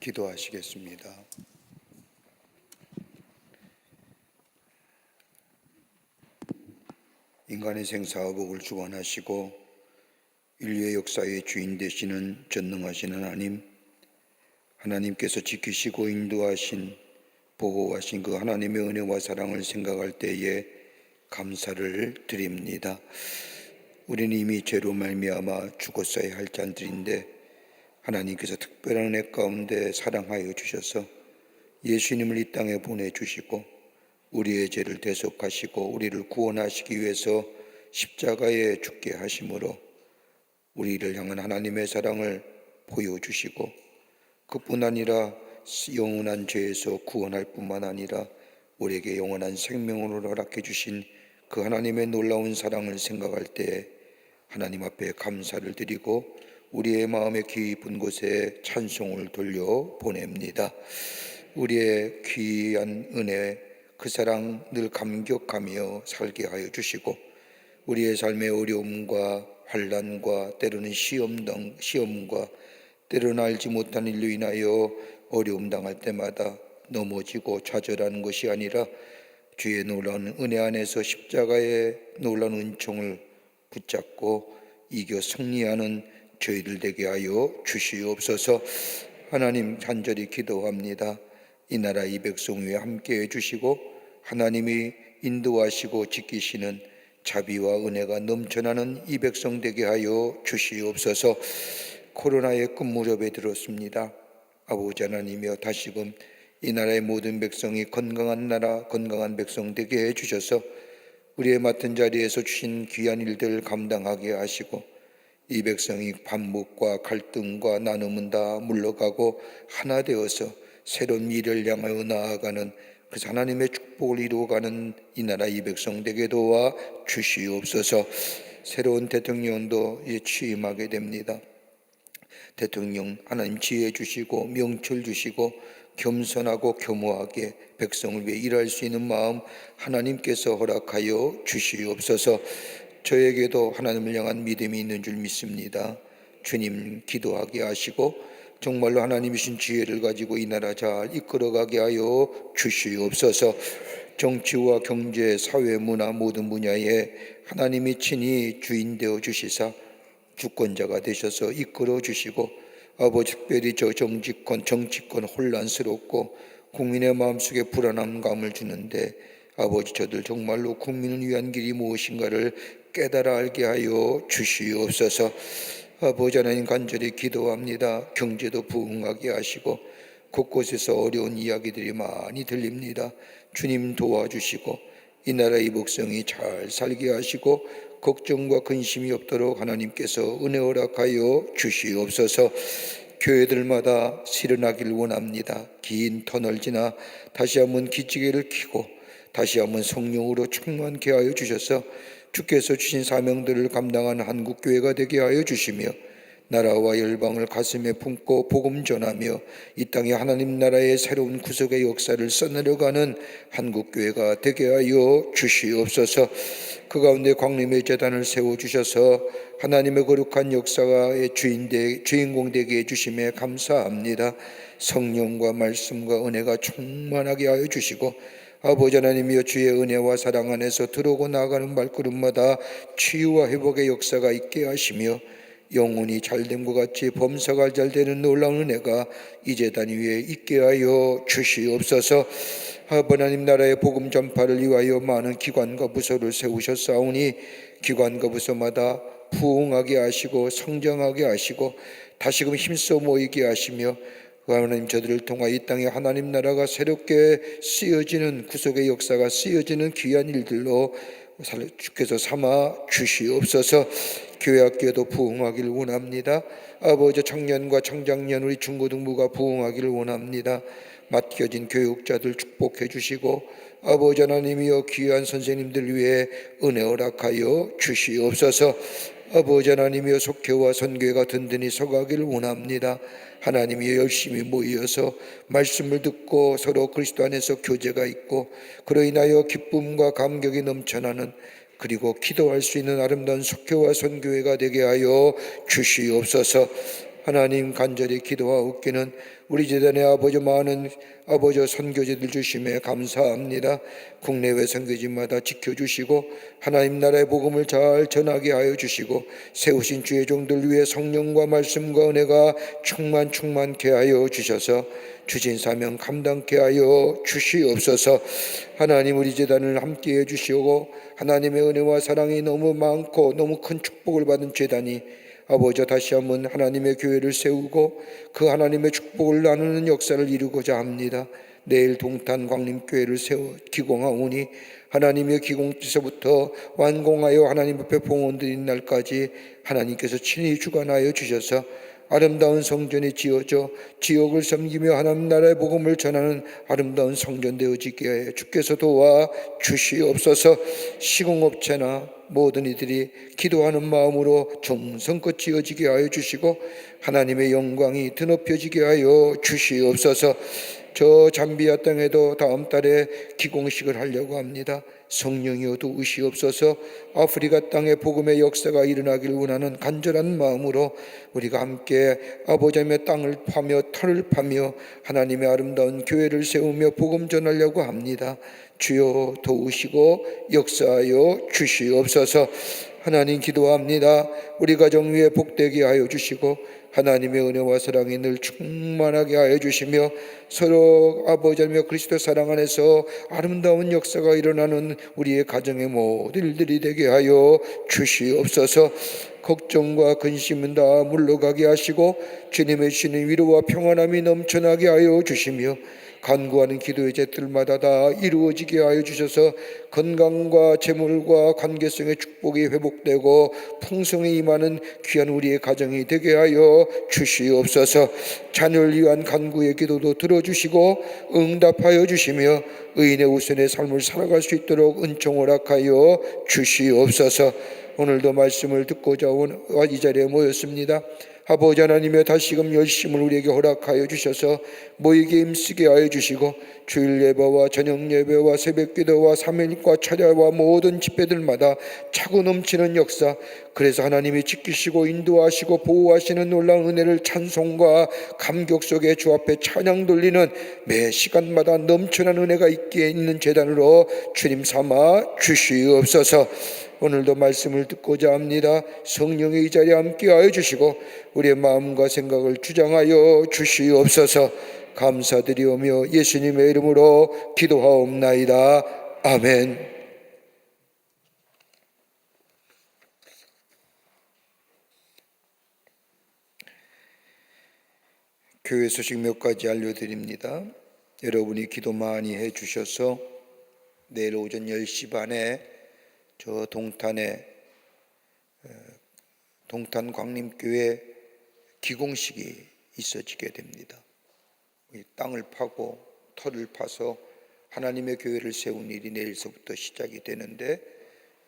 기도하시겠습니다. 인간의 생사와 복을 주관하시고 인류의 역사의 주인 되시는 전능하신 하나님께서 지키시고 인도하신 보호하신 그 하나님의 은혜와 사랑을 생각할 때에 감사를 드립니다. 우리는 이미 죄로 말미암아 죽었어야 할 자들인데 하나님께서 특별한 은혜 가운데 사랑하여 주셔서 예수님을 이 땅에 보내주시고 우리의 죄를 대속하시고 우리를 구원하시기 위해서 십자가에 죽게 하심으로 우리를 향한 하나님의 사랑을 보여주시고 그뿐 아니라 영원한 죄에서 구원할 뿐만 아니라 우리에게 영원한 생명으로 허락해 주신 그 하나님의 놀라운 사랑을 생각할 때 하나님 앞에 감사를 드리고 우리의 마음의 깊은 곳에 찬송을 돌려 보냅니다. 우리의 귀한 은혜, 그 사랑 늘 감격하며 살게 하여 주시고 우리의 삶의 어려움과 환난과 때로는 시험과 때로는 알지 못한 일로 인하여 어려움 당할 때마다 넘어지고 좌절하는 것이 아니라 주의 놀라운 은혜 안에서 십자가의 놀라운 은총을 붙잡고 이겨 승리하는 저희들 되게 하여 주시옵소서. 하나님 간절히 기도합니다. 이 나라 이 백성 위에 함께해 주시고 하나님이 인도하시고 지키시는 자비와 은혜가 넘쳐나는 이 백성 되게 하여 주시옵소서. 코로나의 끝 무렵에 들었습니다. 아버지 하나님이여 다시금 이 나라의 모든 백성이 건강한 나라 건강한 백성 되게 해주셔서 우리의 맡은 자리에서 주신 귀한 일들을 감당하게 하시고 이 백성이 반목과 갈등과 나눔은 다 물러가고 하나 되어서 새로운 미래를 향하여 나아가는 그 하나님의 축복을 이루어가는 이 나라 이 백성 되게 도와 주시옵소서. 새로운 대통령도 이제 취임하게 됩니다. 대통령 하나님 지혜 주시고 명철 주시고 겸손하고 겸허하게 백성을 위해 일할 수 있는 마음 하나님께서 허락하여 주시옵소서. 저에게도 하나님을 향한 믿음이 있는 줄 믿습니다. 주님 기도하게 하시고 정말로 하나님이신 지혜를 가지고 이 나라 잘 이끌어가게 하여 주시옵소서. 정치와 경제, 사회, 문화 모든 분야에 하나님이 친히 주인 되어 주시사 주권자가 되셔서 이끌어 주시고 아버지 특별히 저 정치권 혼란스럽고 국민의 마음속에 불안함감을 주는데 아버지 저들 정말로 국민을 위한 길이 무엇인가를 깨달아 알게 하여 주시옵소서. 아버지 하나님 간절히 기도합니다. 경제도 부흥하게 하시고 곳곳에서 어려운 이야기들이 많이 들립니다. 주님 도와주시고 이 나라 이 백성이 잘 살게 하시고 걱정과 근심이 없도록 하나님께서 은혜 허락하여 주시옵소서. 교회들마다 실현하기를 원합니다. 긴 터널 지나 다시 한번 기지개를 켜고 다시 한번 성령으로 충만케 하여 주셔서 주께서 주신 사명들을 감당하는 한국교회가 되게 하여 주시며 나라와 열방을 가슴에 품고 복음 전하며 이 땅에 하나님 나라의 새로운 구속의 역사를 써내려가는 한국교회가 되게 하여 주시옵소서. 그 가운데 광림의 재단을 세워주셔서 하나님의 거룩한 역사의 주인공 되게 해주심에 감사합니다. 성령과 말씀과 은혜가 충만하게 하여 주시고 아버지 하나님이여 주의 은혜와 사랑 안에서 들어오고 나가는 발걸음마다 치유와 회복의 역사가 있게 하시며 영혼이 잘됨과 같이 범사가 잘되는 놀라운 은혜가 이 재단 위에 있게 하여 주시옵소서. 아버지 하나님 나라의 복음 전파를 위하여 많은 기관과 부서를 세우셨사오니 기관과 부서마다 부흥하게 하시고 성장하게 하시고 다시금 힘써 모이게 하시며 하나님 저들을 통하여 이 땅에 하나님 나라가 새롭게 쓰여지는 구속의 역사가 쓰여지는 귀한 일들로 주께서 삼아 주시옵소서. 교회 학교도 부흥하기를 원합니다. 아버지 청년과 청장년 우리 중고등부가 부흥하기를 원합니다. 맡겨진 교육자들 축복해 주시고 아버지 하나님이여 귀한 선생님들 위해 은혜 허락하여 주시옵소서. 아버지 하나님이여 속회와 선교회가 든든히 서가기를 원합니다. 하나님이 열심히 모여서 말씀을 듣고 서로 그리스도 안에서 교제가 있고 그로 인하여 기쁨과 감격이 넘쳐나는 그리고 기도할 수 있는 아름다운 속회와 선교회가 되게 하여 주시옵소서. 하나님 간절히 기도하옵기는 우리 재단의 아버지 많은 아버지 선교지들 주심에 감사합니다. 국내외 선교지마다 지켜주시고 하나님 나라의 복음을 잘 전하게 하여 주시고 세우신 주의 종들 위해 성령과 말씀과 은혜가 충만케 하여 주셔서 주신 사명 감당케 하여 주시옵소서. 하나님 우리 재단을 함께해 주시고 하나님의 은혜와 사랑이 너무 많고 너무 큰 축복을 받은 재단이 아버지 다시 한번 하나님의 교회를 세우고 그 하나님의 축복을 나누는 역사를 이루고자 합니다. 내일 동탄 광림교회를 기공하오니 하나님의 기공에서부터 완공하여 하나님 앞에 봉헌드린 날까지 하나님께서 친히 주관하여 주셔서 아름다운 성전이 지어져 지역을 섬기며 하나님 나라의 복음을 전하는 아름다운 성전 되어지게 해 주께서 도와 주시옵소서. 시공업체나 모든 이들이 기도하는 마음으로 정성껏 지어지게 하여 주시고 하나님의 영광이 드높여지게 하여 주시옵소서. 저 잠비아 땅에도 다음 달에 기공식을 하려고 합니다. 성령이여 도우시옵소서. 아프리카 땅에 복음의 역사가 일어나길 원하는 간절한 마음으로 우리가 함께 아버지의 땅을 파며 터를 파며 하나님의 아름다운 교회를 세우며 복음 전하려고 합니다. 주여 도우시고 역사하여 주시옵소서. 하나님 기도합니다. 우리 가정 위에 복되게 하여 주시고 하나님의 은혜와 사랑이 늘 충만하게 하여 주시며 서로 아버지며 그리스도 사랑 안에서 아름다운 역사가 일어나는 우리의 가정의 모든 일들이 되게 하여 주시옵소서. 걱정과 근심은 다 물러가게 하시고 주님의 주시는 위로와 평안함이 넘쳐나게 하여 주시며 간구하는 기도의 제들마다 다 이루어지게 하여 주셔서 건강과 재물과 관계성의 축복이 회복되고 풍성히 임하는 귀한 우리의 가정이 되게 하여 주시옵소서. 자녀를 위한 간구의 기도도 들어주시고 응답하여 주시며 의인의 우선의 삶을 살아갈 수 있도록 은총 허락하여 주시옵소서. 오늘도 말씀을 듣고자 이 자리에 모였습니다. 아버지 하나님의 다시금 열심을 우리에게 허락하여 주셔서 모이게 힘쓰게 하여 주시고 주일 예배와 저녁 예배와 새벽 기도와 삼일과 철야와 모든 집회들마다 차고 넘치는 역사, 그래서 하나님이 지키시고 인도하시고 보호하시는 놀라운 은혜를 찬송과 감격 속에 주 앞에 찬양 돌리는 매 시간마다 넘쳐난 은혜가 있기에 있는 재단으로 주님 삼아 주시옵소서. 오늘도 말씀을 듣고자 합니다. 성령의 이 자리에 함께하여 주시고 우리의 마음과 생각을 주장하여 주시옵소서. 감사드리오며 예수님의 이름으로 기도하옵나이다. 아멘. 교회 소식 몇 가지 알려드립니다. 여러분이 기도 많이 해주셔서 내일 오전 10시 반에 저 동탄에 동탄 광림교회 기공식이 있어지게 됩니다. 땅을 파고 터를 파서 하나님의 교회를 세운 일이 내일서부터 시작이 되는데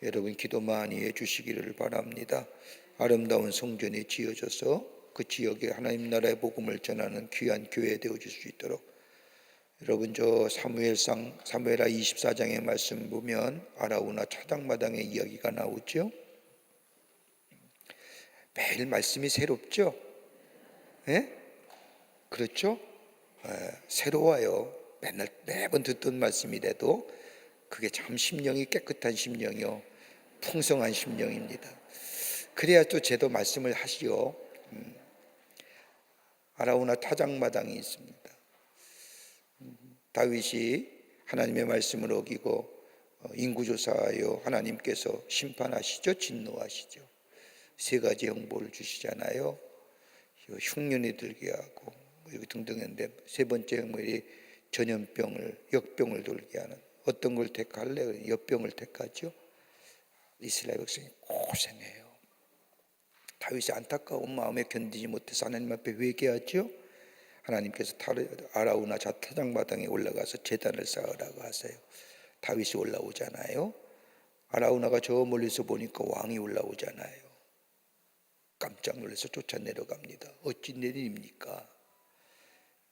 여러분 기도 많이 해주시기를 바랍니다. 아름다운 성전이 지어져서 그 지역에 하나님 나라의 복음을 전하는 귀한 교회 되어질 수 있도록 여러분 저 사무엘상 24장의 말씀 보면 아라우나 차장마당의 이야기가 나오죠. 매일 말씀이 새롭죠. 예? 그렇죠? 새로워요. 매번 듣던 말씀이라도 그게 참 심령이 깨끗한 심령이요 풍성한 심령입니다. 그래야 또 제도 말씀을 하시오. 아라우나 타작마당이 있습니다. 다윗이 하나님의 말씀을 어기고 인구조사하여 하나님께서 심판하시죠, 진노하시죠. 세 가지 형벌을 주시잖아요. 흉년이 들게 하고 여기 등등인데 세 번째 형벌이 전염병을 역병을 돌게 하는. 어떤 걸 택할래? 역병을 택하죠. 이스라엘 백성이 고생해요. 다윗이 안타까운 마음에 견디지 못해서 하나님 앞에 회개하죠. 하나님께서 아라우나 타작마당에 올라가서 제단을 쌓으라고 하세요. 다윗이 올라오잖아요. 아라우나가 저 멀리서 보니까 왕이 올라오잖아요. 깜짝 놀라서 쫓아 내려갑니다. 어찌 내립니까?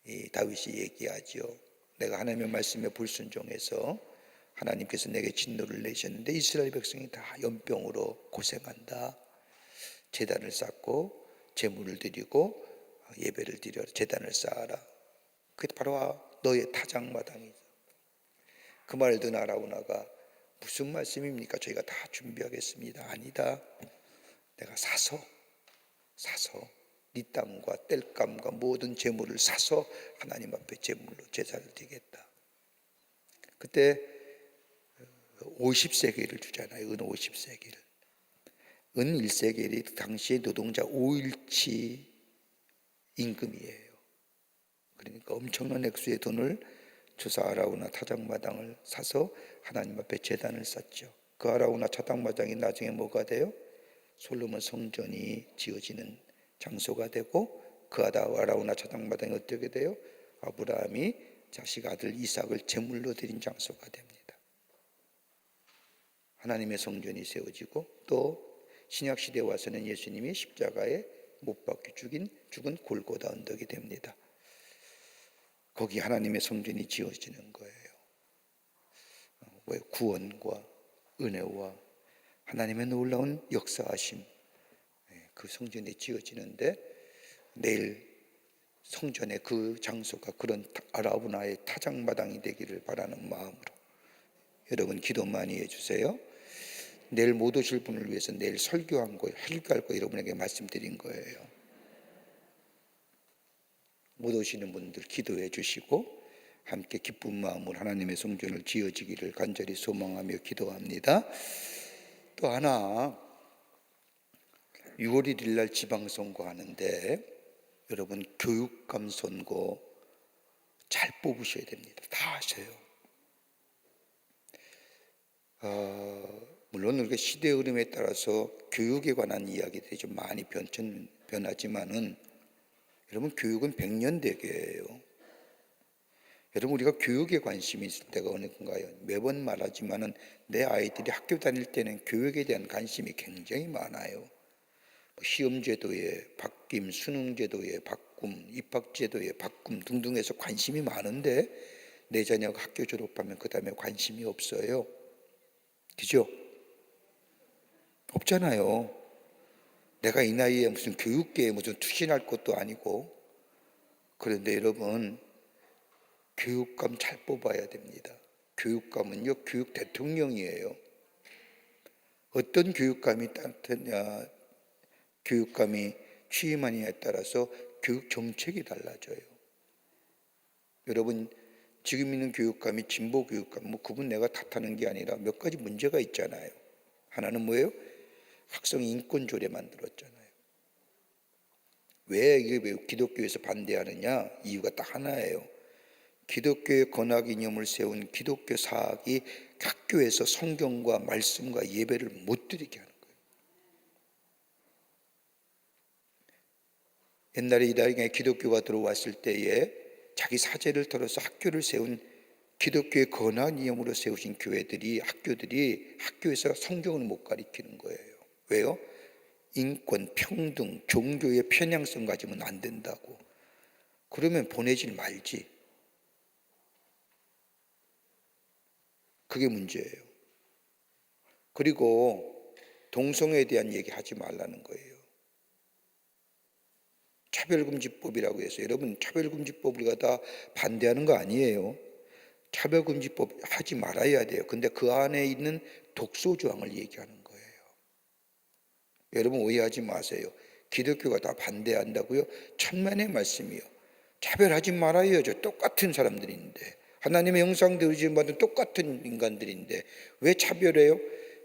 이 다윗이 얘기하죠. 내가 하나님의 말씀에 불순종해서 하나님께서 내게 진노를 내셨는데 이스라엘 백성이 다 연병으로 고생한다. 제단을 쌓고 제물을 드리고 예배를 드려 제단을 쌓아라. 그게 바로 너의 타작마당이죠. 그 말을 듣는 아라우나가 무슨 말씀입니까? 저희가 다 준비하겠습니다. 아니다. 내가 사서 네 땅과 땔감과 모든 재물을 사서 하나님 앞에 제물로 제사를 드리겠다. 그때 50세겔을 주잖아요. 은 50세겔을. 은 1세겔이 당시의 노동자 5일치 임금이에요. 그러니까 엄청난 액수의 돈을 주사 아라우나 타작마당을 사서 하나님 앞에 제단을 쌓죠. 그 아라우나 타작마당이 나중에 뭐가 돼요? 솔로몬 성전이 지어지는 장소가 되고, 그 아라우나 타작마당이 어떻게 돼요? 아브라함이 자식 아들 이삭을 제물로 드린 장소가 됩니다. 하나님의 성전이 세워지고, 또 신약시대에 와서는 예수님이 십자가에 못 박혀 죽은 골고다 언덕이 됩니다. 거기 하나님의 성전이 지어지는 거예요. 구원과 은혜와 하나님의 놀라운 역사하심, 그 성전이 지어지는데, 내일 성전의 그 장소가 그런 아라우나의 타작마당이 되기를 바라는 마음으로 여러분 기도 많이 해주세요. 내일 못 오실 분을 위해서 내일 설교할 거 여러분에게 말씀드린 거예요. 못 오시는 분들 기도해 주시고 함께 기쁜 마음으로 하나님의 성전을 지어지기를 간절히 소망하며 기도합니다. 또 하나, 6월 1일 날 지방선거 하는데 여러분 교육감 선거 잘 뽑으셔야 됩니다. 다 아셔요. 물론 우리가 시대 흐름에 따라서 교육에 관한 이야기들이 좀 많이 변하지만은 여러분 교육은 백년대계예요. 여러분 우리가 교육에 관심이 있을 때가 어느인가요? 매번 말하지만은 내 아이들이 학교 다닐 때는 교육에 대한 관심이 굉장히 많아요. 시험제도의 바뀜, 수능제도의 바꿈, 입학제도의 바꿈 등등해서 관심이 많은데 내 자녀가 학교 졸업하면 그 다음에 관심이 없어요. 그죠? 없잖아요. 내가 이 나이에 무슨 교육계에 무슨 투신할 것도 아니고. 그런데 여러분 교육감 잘 뽑아야 됩니다. 교육감은요 교육 대통령이에요. 어떤 교육감이 취임하느냐에 따라서 교육 정책이 달라져요. 여러분 지금 있는 교육감이 진보 교육감, 그분 내가 탓하는 게 아니라 몇 가지 문제가 있잖아요. 하나는 뭐예요? 학생 인권 조례 만들었잖아요. 왜 기독교에서 반대하느냐? 이유가 딱 하나예요. 기독교의 건학 이념을 세운 기독교 사학이 학교에서 성경과 말씀과 예배를 못 드리게 하는 거예요. 옛날에 이 땅에 기독교가 들어왔을 때에 자기 사제를 털어서 학교를 세운 기독교의 건학 이념으로 세우신 학교들이 학교에서 성경을 못 가르치는 거예요. 왜요? 인권, 평등, 종교의 편향성 가지면 안 된다고. 그러면 보내질 말지. 그게 문제예요. 그리고 동성애에 대한 얘기 하지 말라는 거예요. 차별금지법이라고 해서 여러분 차별금지법 우리가 다 반대하는 거 아니에요. 차별금지법 하지 말아야 돼요. 근데 그 안에 있는 독소조항을 얘기하는 거예요. 여러분 오해하지 마세요. 기독교가 다 반대한다고요? 천만의 말씀이요. 차별하지 말아야죠. 똑같은 사람들인데 하나님의 형상대로 지음받은 똑같은 인간들인데 왜 차별해요?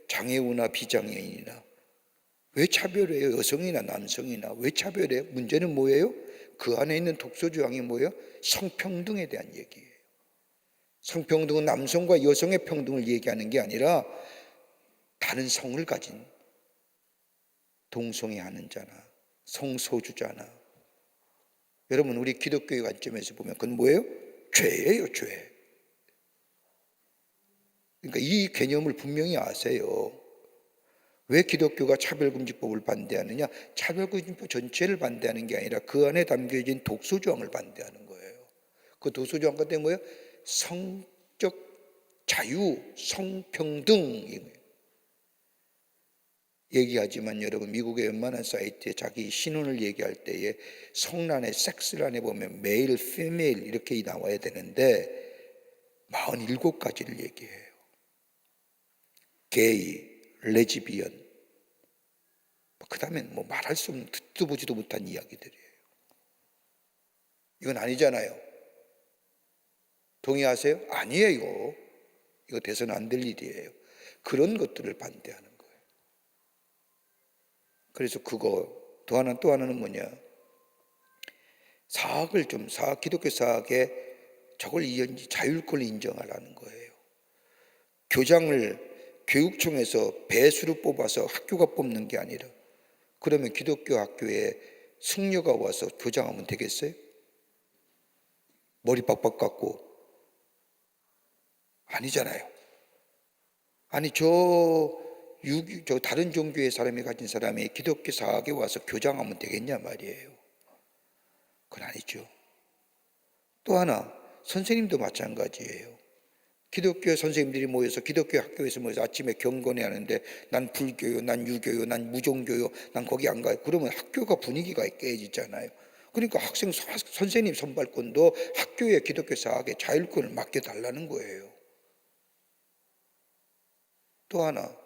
장애우나 비장애인이나 왜 차별해요? 여성이나 남성이나 왜 차별해요? 문제는 뭐예요? 그 안에 있는 독소조항이 뭐예요? 성평등에 대한 얘기예요. 성평등은 남성과 여성의 평등을 얘기하는 게 아니라 다른 성을 가진 동성애하는 자나 성소주자나, 여러분 우리 기독교의 관점에서 보면 그건 뭐예요? 죄예요, 죄. 그러니까 이 개념을 분명히 아세요. 왜 기독교가 차별금지법을 반대하느냐? 차별금지법 전체를 반대하는 게 아니라 그 안에 담겨진 독소조항을 반대하는 거예요. 그 독소조항 같은 게 뭐예요? 성적 자유, 성평등. 얘기하지만 여러분, 미국의 웬만한 사이트에 자기 신혼을 얘기할 때에 성란에 섹스란에 보면 메일, 피메일 이렇게 나와야 되는데 47가지를 얘기해요. 게이, 레즈비언, 그 다음엔 뭐 말할 수 없는 듣도 보지도 못한 이야기들이에요. 이건 아니잖아요. 동의하세요? 아니에요. 이거 돼서는 안 될 일이에요. 그런 것들을 반대하는 거예요. 그래서 그거 또 하나는 뭐냐, 사학을 좀 기독교 사학에 저걸 자율권을 인정하라는 거예요. 교장을 교육청에서 배수로 뽑아서 학교가 뽑는 게 아니라, 그러면 기독교 학교에 승려가 와서 교장하면 되겠어요? 머리 빡빡 깎고. 아니잖아요. 아니 저 다른 종교의 사람이 가진 사람이 기독교 사학에 와서 교장하면 되겠냐 말이에요. 그건 아니죠. 또 하나, 선생님도 마찬가지예요. 기독교 선생님들이 모여서 기독교 학교에서 모여서 아침에 경건회 하는데 난 불교요, 난 유교요, 난 무종교요, 난 거기 안 가요. 그러면 학교가 분위기가 깨지잖아요. 그러니까 선생님 선발권도 학교의 기독교 사학에 자율권을 맡겨달라는 거예요. 또 하나,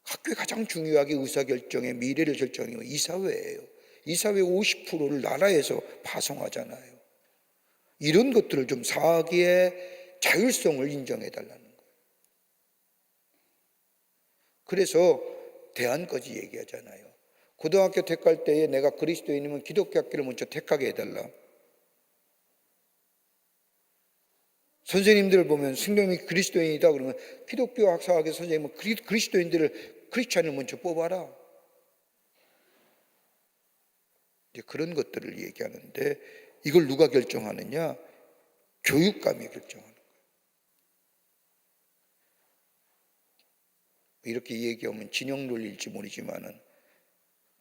학교에 가장 중요하게 의사결정의 미래를 결정하는 건 이사회예요. 이사회 50%를 나라에서 파송하잖아요. 이런 것들을 좀 사학의 자율성을 인정해달라는 거예요. 그래서 대안까지 얘기하잖아요. 고등학교 택할 때에 내가 그리스도인이면 기독교 학교를 먼저 택하게 해달라. 선생님들을 보면 성령이 그리스도인이다 그러면 기독교 학사학의 선생님은 그리스도인들을 크리스찬을 먼저 뽑아라. 이제 그런 것들을 얘기하는데, 이걸 누가 결정하느냐? 교육감이 결정하는 거예요. 이렇게 얘기하면 진영 논리일지 모르지만은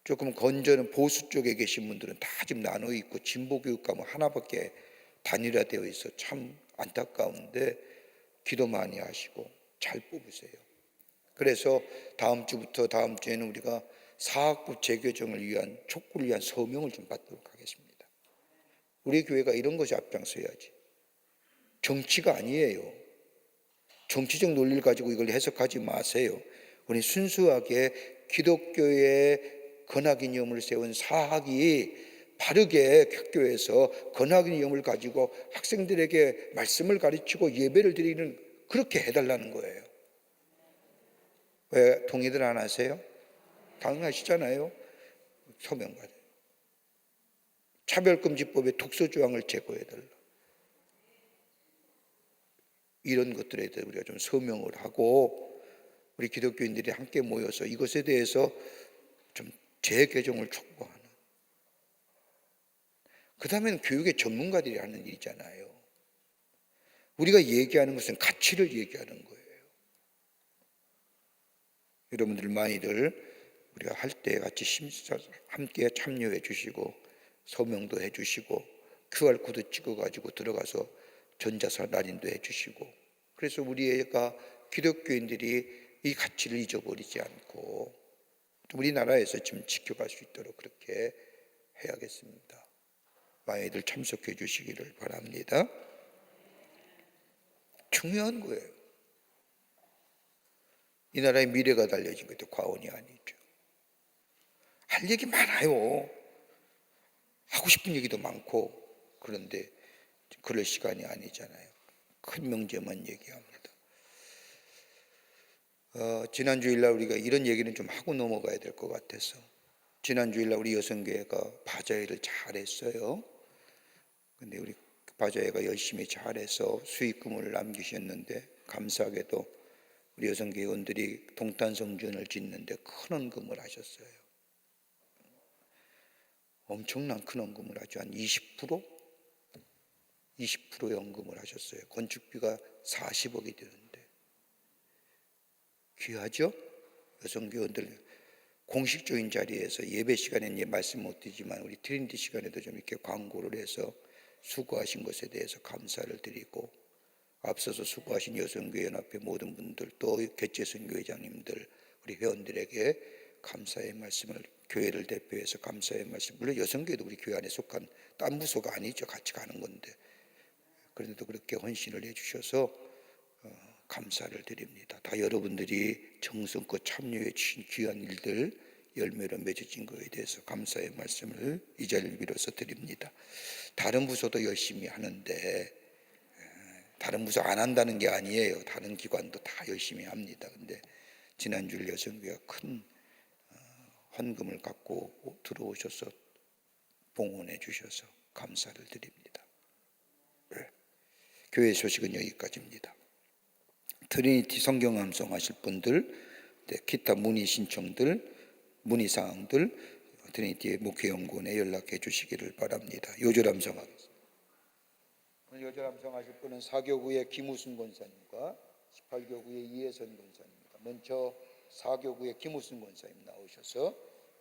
조금 건전한 보수 쪽에 계신 분들은 다 지금 나눠 있고 진보 교육감은 하나밖에 단일화되어 있어 참 안타까운데, 기도 많이 하시고 잘 뽑으세요. 그래서 다음 주부터 다음 주에는 우리가 사학부 재교정을 위한 촉구를 위한 서명을 좀 받도록 하겠습니다. 우리 교회가 이런 것이 앞장서야지. 정치가 아니에요. 정치적 논리를 가지고 이걸 해석하지 마세요. 우리 순수하게 기독교의 건학이념을 세운 사학이 바르게 학교에서 건학이념을 가지고 학생들에게 말씀을 가르치고 예배를 드리는, 그렇게 해달라는 거예요. 왜 동의들 안 하세요? 당연하시잖아요. 서명받아요. 차별금지법의 독소조항을 제거해달라. 이런 것들에 대해서 우리가 좀 서명을 하고 우리 기독교인들이 함께 모여서 이것에 대해서 좀 재개정을 촉구하는. 그 다음에는 교육의 전문가들이 하는 일이잖아요. 우리가 얘기하는 것은 가치를 얘기하는 거예요. 여러분들 많이들 우리가 할 때 같이 함께 참여해 주시고 서명도 해 주시고 QR코드 찍어가지고 들어가서 전자사 날인도 해 주시고, 그래서 우리가 기독교인들이 이 가치를 잊어버리지 않고 우리나라에서 지금 지켜갈 수 있도록 그렇게 해야겠습니다. 많이들 참석해 주시기를 바랍니다. 중요한 거예요. 이 나라의 미래가 달려진 것도 과언이 아니죠. 할 얘기 많아요. 하고 싶은 얘기도 많고, 그런데 그럴 시간이 아니잖아요. 큰 명제만 얘기합니다. 지난 주일날 우리가 이런 얘기는 좀 하고 넘어가야 될 것 같아서, 지난 주일날 우리 여성교회가 바자회를 잘했어요. 근데 우리 바자회가 열심히 잘해서 수익금을 남기셨는데, 감사하게도 우리 여성교회원들이 동탄성전을 짓는데 큰 헌금을 하셨어요. 엄청난 큰 헌금을 하죠. 한 20%의 헌금을 하셨어요. 건축비가 40억이 되는데 귀하죠? 여성교원들 공식적인 자리에서 예배 시간에는 말씀 못 드리지만 우리 트린티 시간에도 좀 이렇게 광고를 해서 수고하신 것에 대해서 감사를 드리고, 앞서서 수고하신 여성교회 연합회 모든 분들, 또 개최선교회장님들, 우리 회원들에게 감사의 말씀을, 교회를 대표해서 감사의 말씀, 물론 여성교회도 우리 교회 안에 속한 딴 부서가 아니죠. 같이 가는 건데, 그런데도 그렇게 헌신을 해주셔서 감사를 드립니다. 다 여러분들이 정성껏 참여해 주신 귀한 일들 열매로 맺어진 것에 대해서 감사의 말씀을 이 자리를 빌어서 드립니다. 다른 부서도 열심히 하는데, 다른 부서 안 한다는 게 아니에요. 다른 기관도 다 열심히 합니다. 근데 지난주 여성교회가 큰 헌금을 갖고 들어오셔서 봉헌해 주셔서 감사를 드립니다. 교회 소식은 여기까지입니다. 트리니티 성경 암송하실 분들, 기타 문의 신청들, 문의 사항들 트리니티 목회연구원에 연락해 주시기를 바랍니다. 요절 암송하겠습니다. 오늘 요절 암송하실 분은 4교구의 김우순 권사님과 18교구의 이혜선 권사님입니다. 먼저 4교구의 김우순 권사님 나오셔서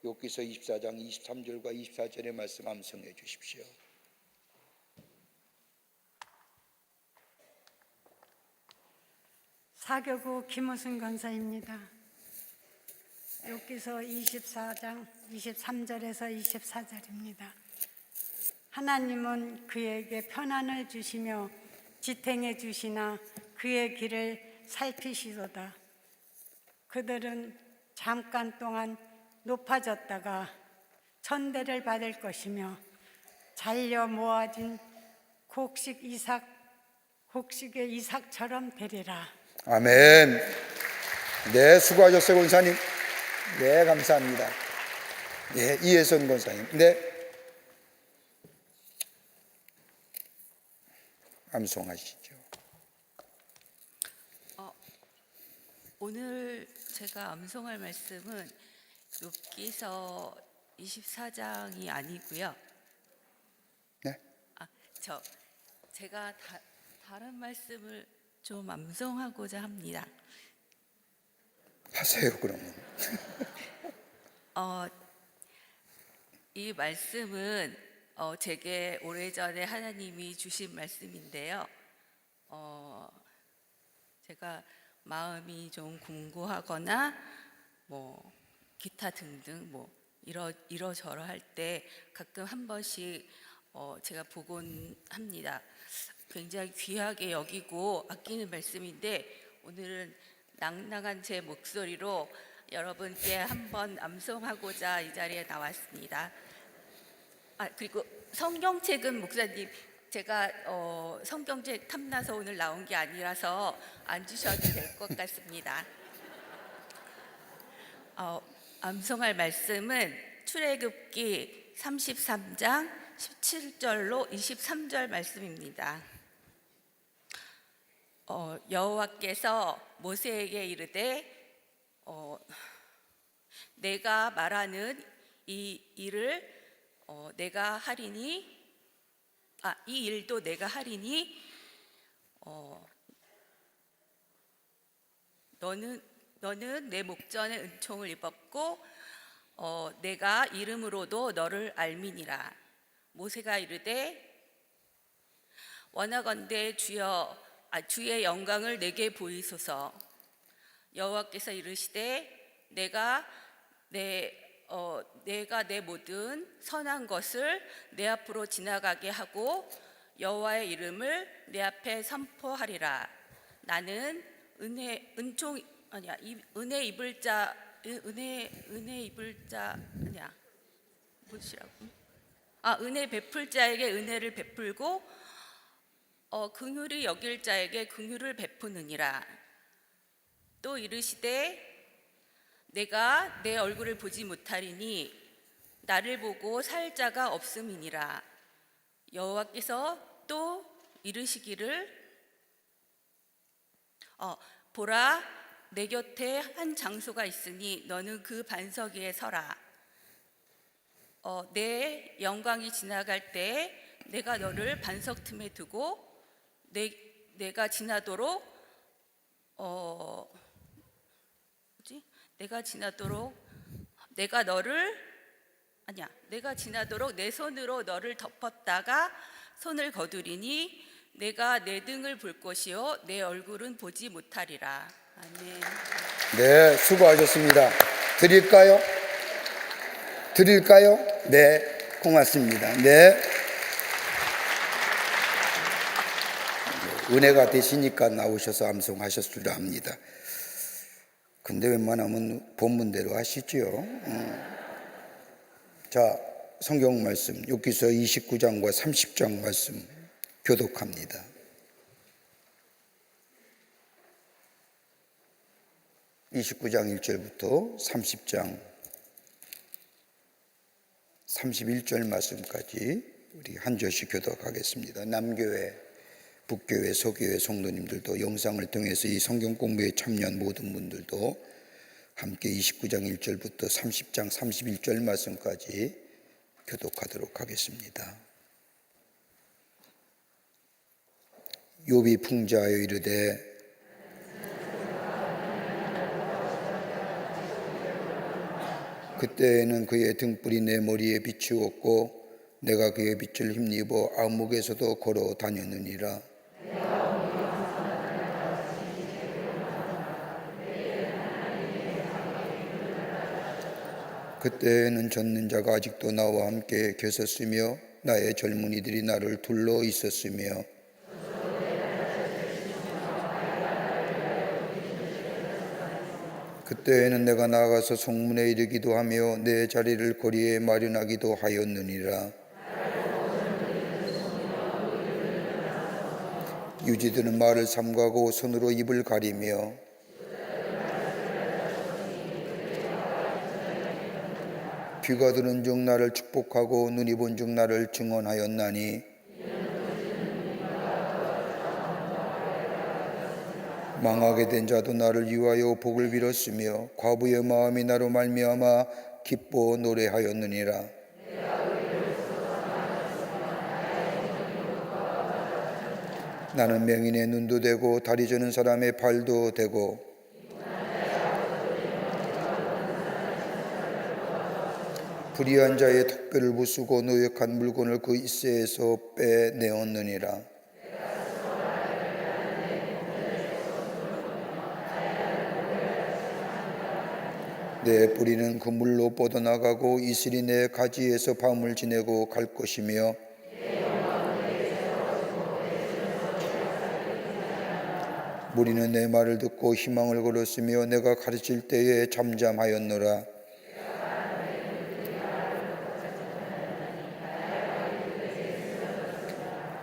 욥기서 24장 23절과 24절의 말씀 암송해 주십시오. 사교구 김우순 권사입니다. 욥기서 24장 23절에서 24절입니다. 하나님은 그에게 편안을 주시며 지탱해 주시나 그의 길을 살피시도다. 그들은 잠깐 동안 높아졌다가 천대를 받을 것이며 잘려 모아진 곡식의 이삭처럼 되리라. 아멘. 네, 수고하셨어요, 권사님. 네, 감사합니다. 네, 이혜선 권사님. 네, 암송하시죠. 오늘 제가 암송할 말씀은 욥기서 24장이 아니고요. 네, 제가 다른 말씀을 좀 암송하고자 합니다. 하세요, 그러면. 이 말씀은 제게 오래전에 하나님이 주신 말씀인데요. 제가 마음이 좀 공고하거나 뭐 기타 등등 뭐 이러저러 할 때 가끔 한 번씩 제가 보곤 합니다. 굉장히 귀하게 여기고 아끼는 말씀인데 오늘은 낭낭한 제 목소리로 여러분께 한번 암송하고자 이 자리에 나왔습니다. 그리고 성경책은 목사님 제가 성경책 탐나서 오늘 나온 게 아니라서 안 주셔도 될 것 같습니다. 암송할 말씀은 출애굽기 33장 17절로 23절 말씀입니다. 여호와께서 모세에게 이르되 내가 말하는 이 일을 내가 하리니 이 일도 내가 하리니 너는 내 목전에 은총을 입었고 내가 이름으로도 너를 알미니라. 모세가 이르되 원하건대 주의 영광을 내게 보이소서. 여호와께서 이르시되 내가 내 모든 선한 것을 내 앞으로 지나가게 하고 여호와의 이름을 내 앞에 선포하리라. 나는 은혜 입을 자 아니야 뭐시라고? 은혜 베풀 자에게 은혜를 베풀고 긍휼히 여길 자에게 긍휼을 베푸느니라. 또 이르시되 내가 내 얼굴을 보지 못하리니 나를 보고 살 자가 없음이니라. 여호와께서 또 이르시기를 보라 내 곁에 한 장소가 있으니 너는 그 반석 위에 서라. 내 영광이 지나갈 때 내가 너를 반석 틈에 두고 내가 지나도록 내가 지나도록 내 손으로 너를 덮었다가 손을 거두리니 내가 내 등을 볼 것이요 내 얼굴은 보지 못하리라. 아멘. 네, 수고하셨습니다. 드릴까요? 드릴까요? 네, 고맙습니다. 네. 은혜가 되시니까 나오셔서 암송하셨으려 합니다. 근데 웬만하면 본문대로 하시죠. 자, 성경 말씀 욥기서 29장과 30장 말씀 교독합니다. (29장) 1절부터 30장 31절 말씀까지 우리 한 절씩 교독하겠습니다. 남교회, 북교회, 서교회 성도님들도 영상을 통해서 이 성경 공부에 참여한 모든 분들도 함께 29장 1절부터 30장 31절 말씀까지 교독하도록 하겠습니다. 욥이 풍자하여 이르되 그때에는 그의 등불이 내 머리에 비추었고 내가 그의 빛을 힘입어 암흑에서도 걸어 다녔느니라. 그때에는 젖는 자가 아직도 나와 함께 계셨으며 나의 젊은이들이 나를 둘러 있었으며 그때에는 내가 나아가서 성문에 이르기도 하며 내 자리를 거리에 마련하기도 하였느니라. 유지들은 말을 삼가고 손으로 입을 가리며 귀가 들은 중 나를 축복하고 눈이 본 중 나를 증언하였나니 망하게 된 자도 나를 위하여 복을 빌었으며 과부의 마음이 나로 말미암아 기뻐 노래하였느니라. 나는 맹인의 눈도 되고 다리 저는 사람의 발도 되고 불의한 자의 턱뼈를 부수고 노역한 물건을 그 이새에서 빼내었느니라. 내 뿌리는 그물로 뻗어나가고 이슬이 내 가지에서 밤을 지내고 갈 것이며 무리는 내 말을 듣고 희망을 걸었으며 내가 가르칠 때에 잠잠하였노라.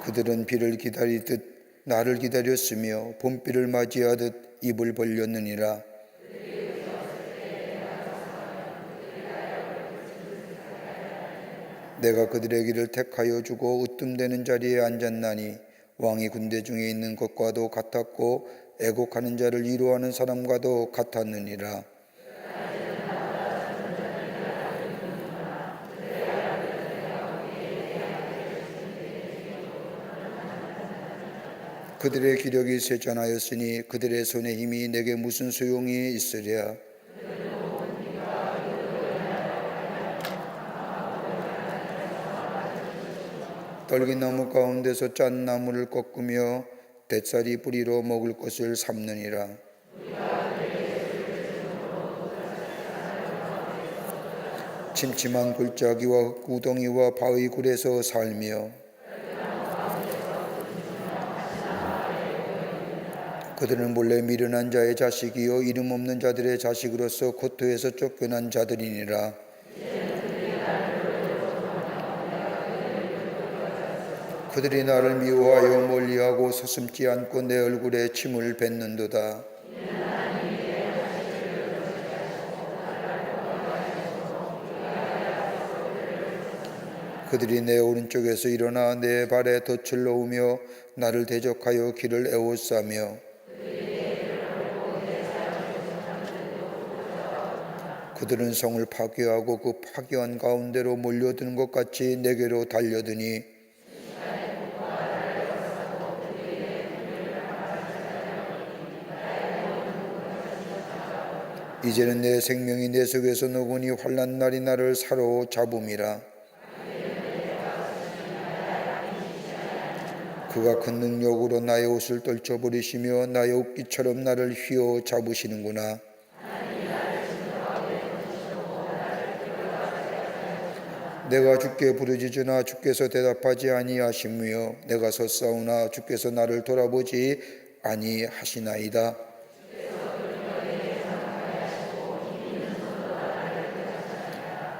그들은 비를 기다리듯 나를 기다렸으며 봄비를 맞이하듯 입을 벌렸느니라. 내가 그들의 길을 택하여 주고 으뜸되는 자리에 앉았나니 왕이 군대 중에 있는 것과도 같았고 애곡하는 자를 위로하는 사람과도 같았느니라. 그들의 기력이 쇠잔하였으니 그들의 손의 힘이 내게 무슨 소용이 있으랴. 떨기나무 가운데서 짠 나무를 꺾으며 뱃살이 뿌리로 먹을 것을 삼느니라. 침침한 골짜기와 구덩이와 바위 굴에서 살며 그들은 몰래 미련한 자의 자식이요 이름 없는 자들의 자식으로서 고토에서 쫓겨난 자들이니라. 그들이 나를 미워하여 멀리하고 서슴지 않고 내 얼굴에 침을 뱉는도다. 그들이 내 오른쪽에서 일어나 내 발에 덫을 놓으며 나를 대적하여 길을 에워싸며 그들은 성을 파괴하고 그 파괴한 가운데로 몰려드는 것 같이 내게로 달려드니 이제는 내 생명이 내 속에서 녹으니 환난 날이 나를 사로잡음이라. 그가 큰 능력으로 나의 옷을 떨쳐버리시며 나의 옷깃처럼 나를 휘어 잡으시는구나. 내가 주께 부르짖으나 주께서 대답하지 아니하시며 내가 섰사오나 주께서 나를 돌아보지 아니하시나이다.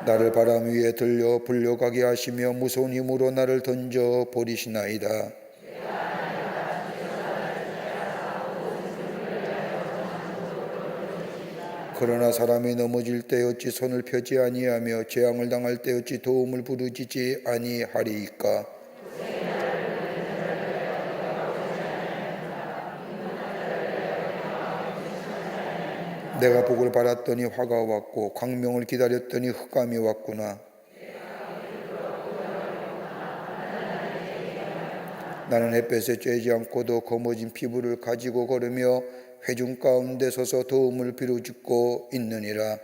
나를 바람 위에 들려 불려가게 하시며 무서운 힘으로 나를 던져 버리시나이다. 그러나 사람이 넘어질 때 어찌 손을 펴지 아니하며 재앙을 당할 때 어찌 도움을 부르짖지 아니하리이까. 내가 복을 바랐더니 화가 왔고 광명을 기다렸더니 흑암이 왔구나. 나는 햇볕에 쬐지 않고도 검어진 피부를 가지고 걸으며 회중 가운데 서서 도움을 비로짓고 있느니라.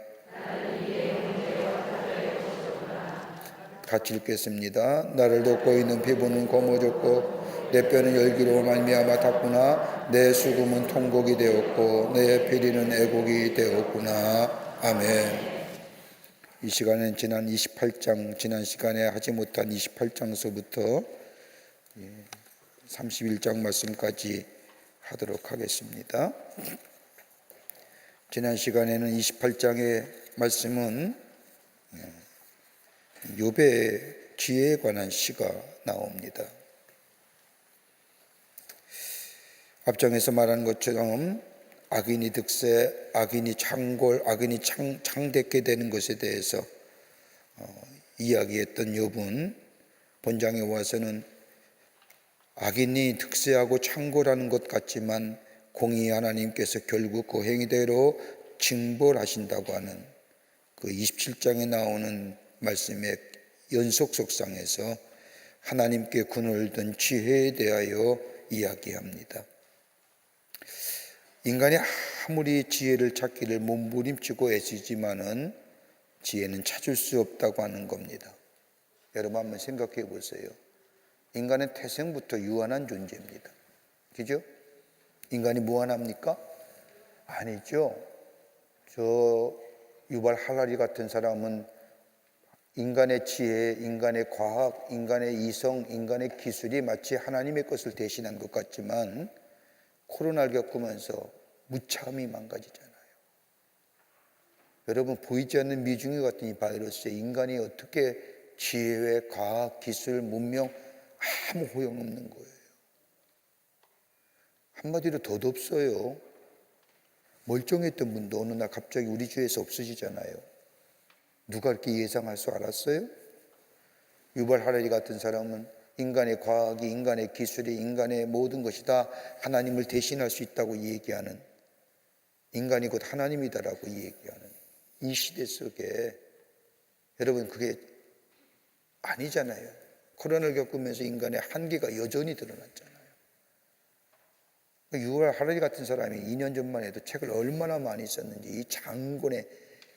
같이 읽겠습니다. 나를 덮고 있는 피부는 검어졌고 내 뼈는 열기로 말미암아 탔구나. 내 수금은 통곡이 되었고 내 피리는 애곡이 되었구나. 아멘. 이 시간은 지난 28장, 지난 시간에 하지 못한 28장서부터 31장 말씀까지 하도록 하겠습니다. 지난 시간에는 28장의 말씀은 욥의 지혜에 관한 시가 나옵니다. 앞장에서 말한 것처럼 악인이 득세, 악인이 창골, 악인이 창대케 되는 것에 대해서 이야기했던 욥은 본장에 와서는 악인이 득세하고 창골하는 것 같지만 공의 하나님께서 결국 그 행위대로 징벌하신다고 하는 그 27장에 나오는 말씀의 연속 속상에서 하나님께 군을 든 지혜에 대하여 이야기합니다. 인간이 아무리 지혜를 찾기를 몸부림치고 애쓰지만은 지혜는 찾을 수 없다고 하는 겁니다. 여러분 한번 생각해 보세요. 인간은 태생부터 유한한 존재입니다. 그죠? 인간이 무한합니까? 아니죠. 저 유발 하라리 같은 사람은 인간의 지혜, 인간의 과학, 인간의 이성, 인간의 기술이 마치 하나님의 것을 대신한 것 같지만 코로나를 겪으면서 무참히 망가지잖아요. 여러분 보이지 않는 미중이 같은 이 바이러스에 인간이 어떻게 지혜의 과학, 기술, 문명 아무 호용없는 거예요. 한마디로 덧없어요. 멀쩡했던 분도 어느 날 갑자기 우리 주위에서 없어지잖아요. 누가 이렇게 예상할 수 알았어요? 유발 하라리 같은 사람은 인간의 과학이, 인간의 기술이, 인간의 모든 것이 다 하나님을 대신할 수 있다고 얘기하는, 인간이 곧 하나님이다라고 얘기하는 이 시대 속에 여러분 그게 아니잖아요. 코로나를 겪으면서 인간의 한계가 여전히 드러났잖아요. 유발 하라리 같은 사람이 2년 전만 해도 책을 얼마나 많이 썼는지 이 장권의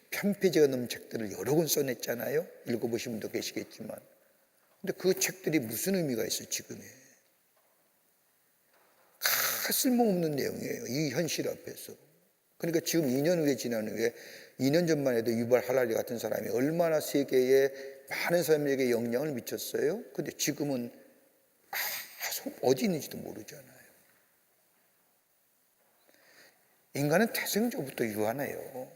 편페이지가 넘는 책들을 여러 권 써냈잖아요. 읽어보신 분도 계시겠지만. 근데 그 책들이 무슨 의미가 있어요, 지금에? 쓸모없는 내용이에요, 이 현실 앞에서. 그러니까 지금 2년 후에 지난 후에 2년 전만 해도 유발 하라리 같은 사람이 얼마나 세계에 많은 사람에게 영향을 미쳤어요. 근데 지금은 어디 있는지도 모르잖아요. 인간은 태생적부터 유한해요.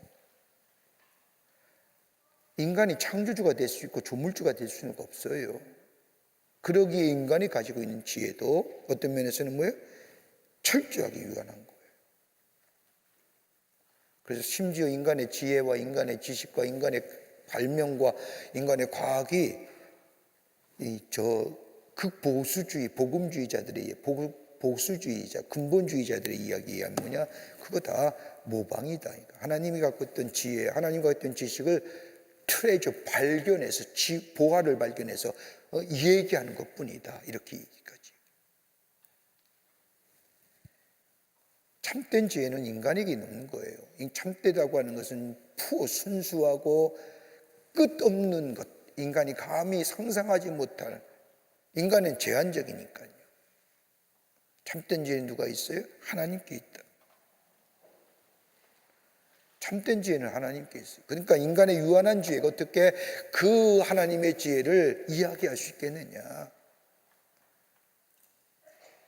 인간이 창조주가 될 수 있고 조물주가 될 수는 없어요. 그러기에 인간이 가지고 있는 지혜도 어떤 면에서는 뭐예요? 철저하게 유한한 거예요. 그래서 심지어 인간의 지혜와 인간의 지식과 인간의 발명과 인간의 과학이 극보수주의, 복음주의자들의 보수주의자, 근본주의자들의 이야기에 하면 뭐냐? 그거 다 모방이다. 하나님이 갖고 있던 지혜, 하나님이 갖고 있던 지식을 트레저 발견해서 보화를 발견해서 얘기하는 것뿐이다. 이렇게 얘기까지. 참된 지혜는 인간에게 있는 거예요. 참되다고 하는 것은 순수하고 끝없는 것, 인간이 감히 상상하지 못할, 인간은 제한적이니까요. 참된 지혜는 누가 있어요? 하나님께 있다. 참된 지혜는 하나님께 있어요. 그러니까 인간의 유한한 지혜가 어떻게 그 하나님의 지혜를 이야기할 수 있겠느냐.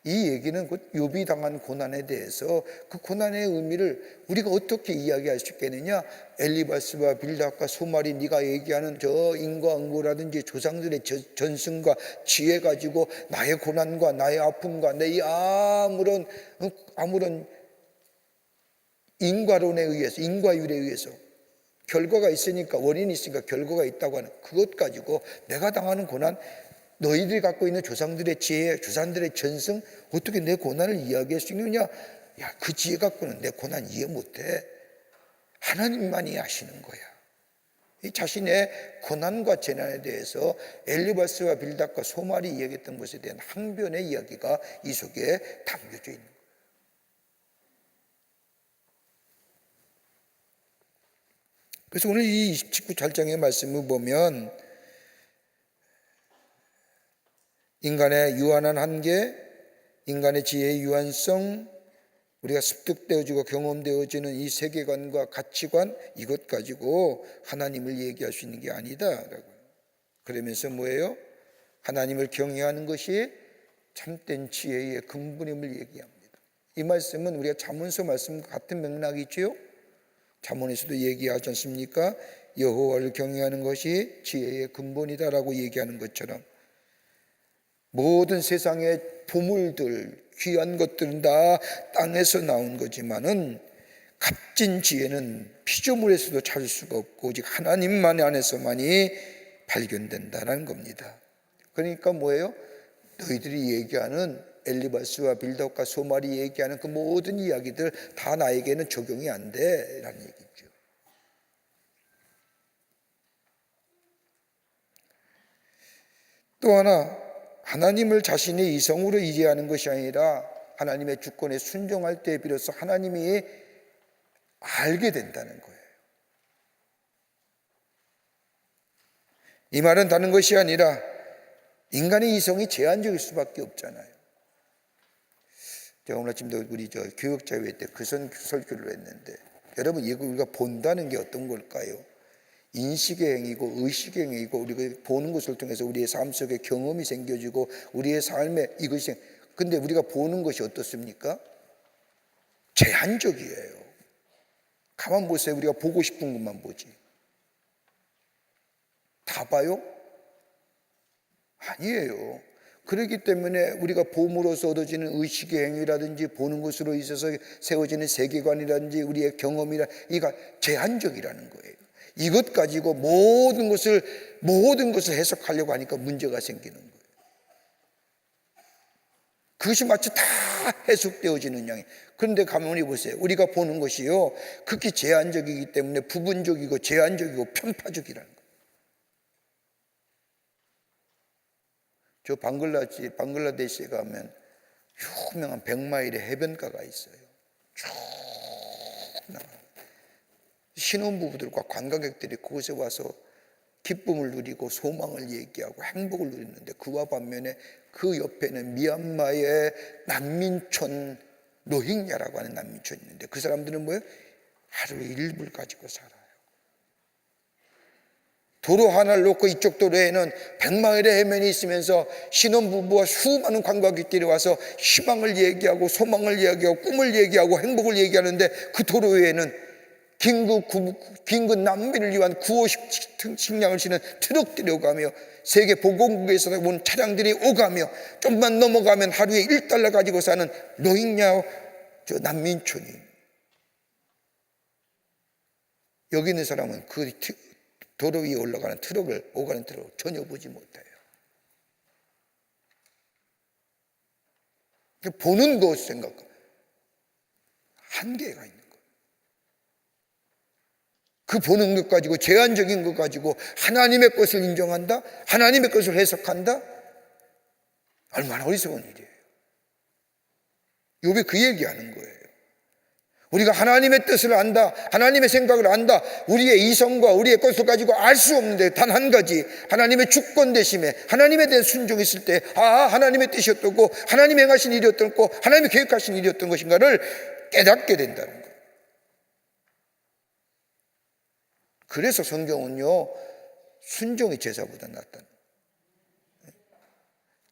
이 얘기는 곧 욥이 당한 고난에 대해서 그 고난의 의미를 우리가 어떻게 이야기할 수 있겠느냐. 엘리바스와 빌닷과 소말이 네가 얘기하는 저 인과응고라든지 조상들의 전승과 지혜 가지고 나의 고난과 나의 아픔과 내 아무런 인과론에 의해서, 인과율에 의해서 결과가 있으니까, 원인이 있으니까 결과가 있다고 하는 그것 가지고 내가 당하는 고난, 너희들이 갖고 있는 조상들의 지혜, 조상들의 전승, 어떻게 내 고난을 이야기할 수 있느냐? 야, 그 지혜 갖고는 내 고난 이해 못해. 하나님만이 아시는 거야. 이 자신의 고난과 재난에 대해서 엘리바스와 빌닷과 소말이 이야기했던 것에 대한 항변의 이야기가 이 속에 담겨져 있는 거예요. 그래서 오늘 이 29장의 말씀을 보면 인간의 유한한 한계, 인간의 지혜의 유한성, 우리가 습득되어지고 경험되어지는 이 세계관과 가치관, 이것 가지고 하나님을 얘기할 수 있는 게 아니다라고. 그러면서 뭐예요? 하나님을 경외하는 것이 참된 지혜의 근본임을 얘기합니다. 이 말씀은 우리가 잠언서 말씀과 같은 맥락이죠. 잠언에서도 얘기하지 않습니까? 여호와를 경외하는 것이 지혜의 근본이다라고 얘기하는 것처럼 모든 세상의 보물들, 귀한 것들은 다 땅에서 나온 거지만은 값진 지혜는 피조물에서도 찾을 수가 없고 오직 하나님만 안에서만이 발견된다는 겁니다. 그러니까 뭐예요? 너희들이 얘기하는 엘리바스와 빌닷과 소말이 얘기하는 그 모든 이야기들 다 나에게는 적용이 안 돼라는 얘기죠. 또 하나, 하나님을 자신의 이성으로 이해하는 것이 아니라 하나님의 주권에 순종할 때에 비로소 하나님이 알게 된다는 거예요. 이 말은 다른 것이 아니라 인간의 이성이 제한적일 수밖에 없잖아요. 제가 오늘 아침도 우리 교육자회 때 그 설교를 했는데, 여러분 이거 우리가 본다는 게 어떤 걸까요? 인식의 행위고 의식의 행위고 우리가 보는 것을 통해서 우리의 삶 속에 경험이 생겨지고 우리의 삶에 이것이, 근데 우리가 보는 것이 어떻습니까? 제한적이에요. 가만 보세요. 우리가 보고 싶은 것만 보지. 다 봐요? 아니에요. 그렇기 때문에 우리가 봄으로서 얻어지는 의식의 행위라든지 보는 것으로 있어서 세워지는 세계관이라든지 우리의 경험이라, 이가 제한적이라는 거예요. 이것 가지고 모든 것을 해석하려고 하니까 문제가 생기는 거예요. 그것이 마치 다 해석되어지는 양이. 그런데 가만히 보세요. 우리가 보는 것이요, 극히 제한적이기 때문에 부분적이고 제한적이고 편파적이라는 거예요. 저 방글라데시에 가면 유명한 100마일의 해변가가 있어요. 쭉 나가. 신혼부부들과 관광객들이 그곳에 와서 기쁨을 누리고 소망을 얘기하고 행복을 누리는데, 그와 반면에 그 옆에는 미얀마의 난민촌, 로힝야라고 하는 난민촌이 있는데 그 사람들은 뭐예요? 하루에 1불 가지고 살아요. 도로 하나를 놓고 이쪽 도로에는 100마일의 해변이 있으면서 신혼부부와 수많은 관광객들이 와서 희망을 얘기하고 소망을 얘기하고 꿈을 얘기하고 행복을 얘기하는데, 그 도로 위에는 긴급 난민을 위한 구호 식량을 실은 트럭들이 오가며 세계 보건국에서 온 차량들이 오가며 좀만 넘어가면 하루에 1달러 가지고 사는 로힝야 저 난민촌이. 여기 있는 사람은 그 도로 위에 오가는 트럭을 전혀 보지 못해요. 보는 것 생각, 한계가 있는 거예요. 그 보는 것 가지고, 제한적인 것 가지고 하나님의 것을 인정한다? 하나님의 것을 해석한다? 얼마나 어리석은 일이에요. 욥이 그 얘기하는 거예요. 우리가 하나님의 뜻을 안다, 하나님의 생각을 안다, 우리의 이성과 우리의 것을 가지고 알 수 없는데 단 한 가지, 하나님의 주권 되심에 하나님에 대한 순종이 있을 때 하나님의 뜻이었고 하나님이 행하신 일이었고 하나님이 계획하신 일이었던 것인가를 깨닫게 된다는 거예요. 그래서 성경은요, 순종이 제사보다 낫다는 거예요.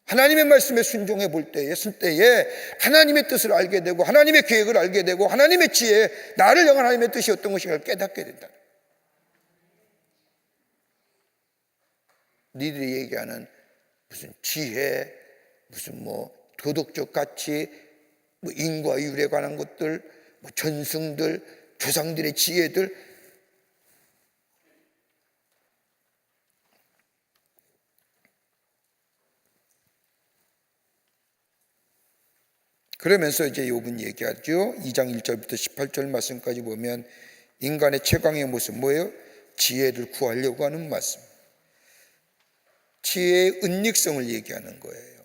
하나님의 말씀에 순종해 볼 때에 하나님의 뜻을 알게 되고 하나님의 계획을 알게 되고 하나님의 지혜, 나를 향한 하나님의 뜻이 어떤 것인가를 깨닫게 된다. 니들이 얘기하는 무슨 지혜, 무슨 도덕적 가치, 인과율에 관한 것들, 전승들, 조상들의 지혜들, 그러면서 이제 욥은 얘기하죠. 2장 1절부터 18절 말씀까지 보면 인간의 최강의 모습 뭐예요? 지혜를 구하려고 하는 말씀. 지혜의 은닉성을 얘기하는 거예요.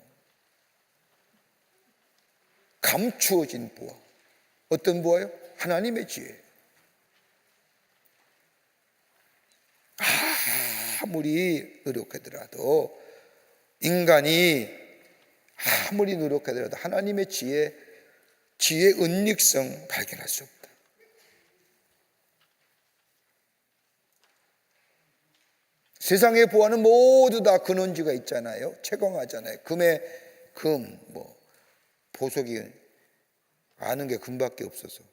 감추어진 보화. 어떤 보화요? 하나님의 지혜. 아무리 노력하더라도 인간이 아무리 노력하더라도 하나님의 지혜의 은닉성 발견할 수 없다. 세상의 보화는 모두 다 근원지가 있잖아요. 채광하잖아요. 금, 보석이 아는 게 금밖에 없어서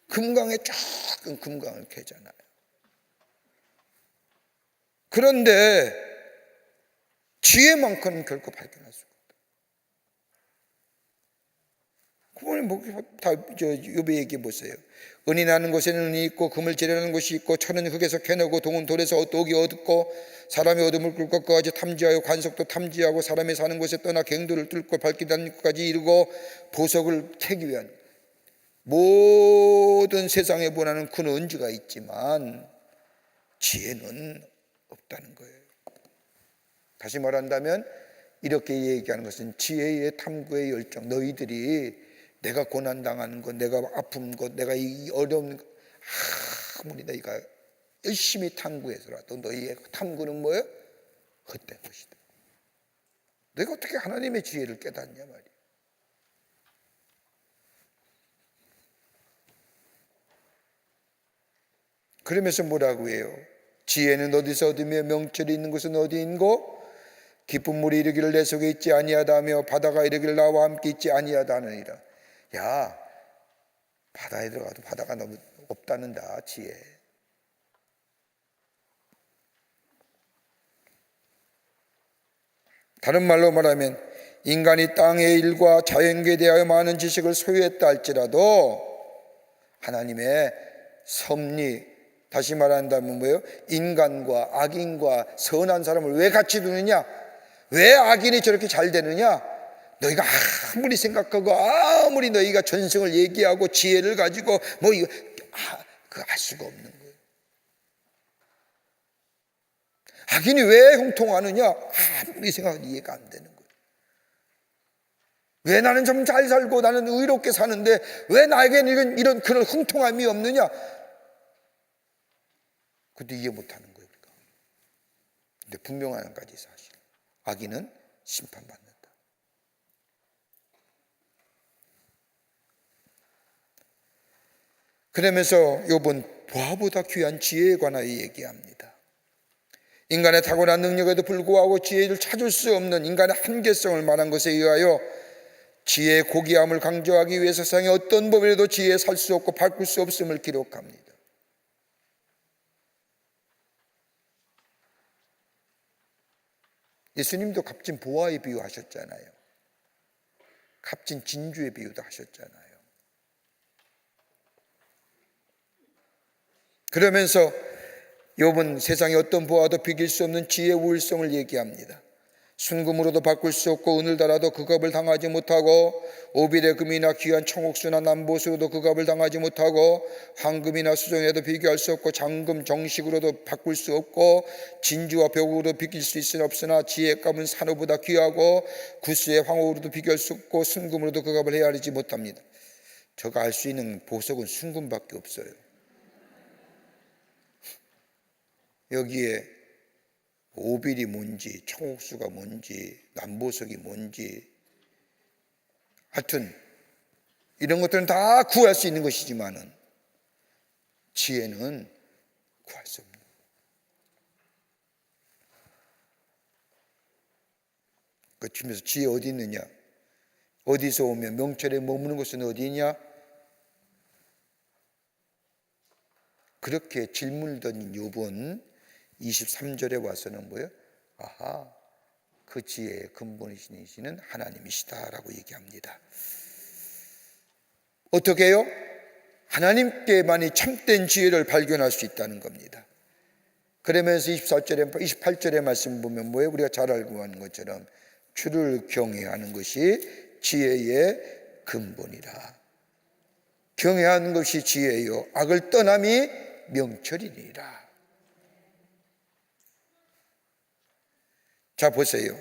금강에 조금 금강을 캐잖아요. 그런데 지혜만큼은 결코 발견할 수가 없다. 그거는 욥의 얘기 보세요. 은이 나는 곳에는 은이 있고 금을 재려는 곳이 있고 철은 흙에서 캐내고 동은 돌에서 독이 얻고 사람이 어둠을 뚫고 그까지 탐지하여 관석도 탐지하고 사람이 사는 곳에 떠나 갱도를 뚫고 발기단 곳까지 이르고 보석을 캐기 위한 모든 세상에 보나는 큰 은지가 있지만 지혜는 없다는 거예요. 다시 말한다면 이렇게 얘기하는 것은 지혜의 탐구의 열정, 너희들이 내가 고난당하는 것, 내가 아픈 것, 내가 이 어려운 것, 아무리 너희가 열심히 탐구해서라도 너희의 탐구는 뭐예요? 헛된 것이다. 너희가 어떻게 하나님의 지혜를 깨닫냐 말이야. 그러면서 뭐라고 해요? 지혜는 어디서 얻으며 명철이 있는 곳은 어디 있고 깊은 물이 이르기를 내 속에 있지 아니하다 하며 바다가 이르기를 나와 함께 있지 아니하다 하느니라. 야, 바다에 들어가도 바다가 너무 없다는다, 지혜. 다른 말로 말하면 인간이 땅의 일과 자연계에 대하여 많은 지식을 소유했다 할지라도 하나님의 섭리, 다시 말한다면 뭐예요? 인간과 악인과 선한 사람을 왜 같이 두느냐? 왜 악인이 저렇게 잘 되느냐? 너희가 아무리 생각하고 아무리 너희가 전승을 얘기하고 지혜를 가지고 그거 알 수가 없는 거예요. 악인이 왜 형통하느냐? 아무리 생각해도 이해가 안 되는 거예요. 왜 나는 좀 잘 살고 나는 의롭게 사는데 왜 나에게는 이런 그런 형통함이 없느냐? 그것도 이해 못하는 거예요. 근데 분명한 한 가지 사실, 악인은 심판받는다. 그러면서 욥은 보화보다 귀한 지혜에 관하여 얘기합니다. 인간의 타고난 능력에도 불구하고 지혜를 찾을 수 없는 인간의 한계성을 말한 것에 의하여 지혜의 고귀함을 강조하기 위해 세상의 어떤 법이라도 지혜에 살 수 없고 바꿀 수 없음을 기록합니다. 예수님도 값진 보화에 비유하셨잖아요. 값진 진주에 비유도 하셨잖아요. 그러면서 욥은 세상의 어떤 보화도 비길 수 없는 지혜의 우월성을 얘기합니다. 순금으로도 바꿀 수 없고 은을 달아도 그 값을 당하지 못하고 오빌의 금이나 귀한 청옥수나 남보수로도 그 값을 당하지 못하고 황금이나 수정에도 비교할 수 없고 장금 정식으로도 바꿀 수 없고 진주와 벽으로도 비길 수 있으나 없으나 지혜의 값은 산호보다 귀하고 구스의 황호로도 비교할 수 없고 순금으로도 그 값을 헤아리지 못합니다. 제가 알 수 있는 보석은 순금밖에 없어요. 여기에 오빌이 뭔지, 청옥수가 뭔지, 남보석이 뭔지, 하여튼 이런 것들은 다 구할 수 있는 것이지만은 지혜는 구할 수 없는. 그 주면서 지혜 어디 있느냐? 어디서 오면 명철에 머무는 곳은 어디냐? 그렇게 질문을 던진 욥은 23절에 와서는 뭐예요? 아하, 그 지혜의 근본이시는 하나님이시다라고 얘기합니다. 어떻게 해요? 하나님께만이 참된 지혜를 발견할 수 있다는 겁니다. 그러면서 28절의 말씀 보면 뭐예요? 우리가 잘 알고 하는 것처럼 주를 경외하는 것이 지혜의 근본이라. 경외하는 것이 지혜요 악을 떠남이 명철이니라. 자 보세요.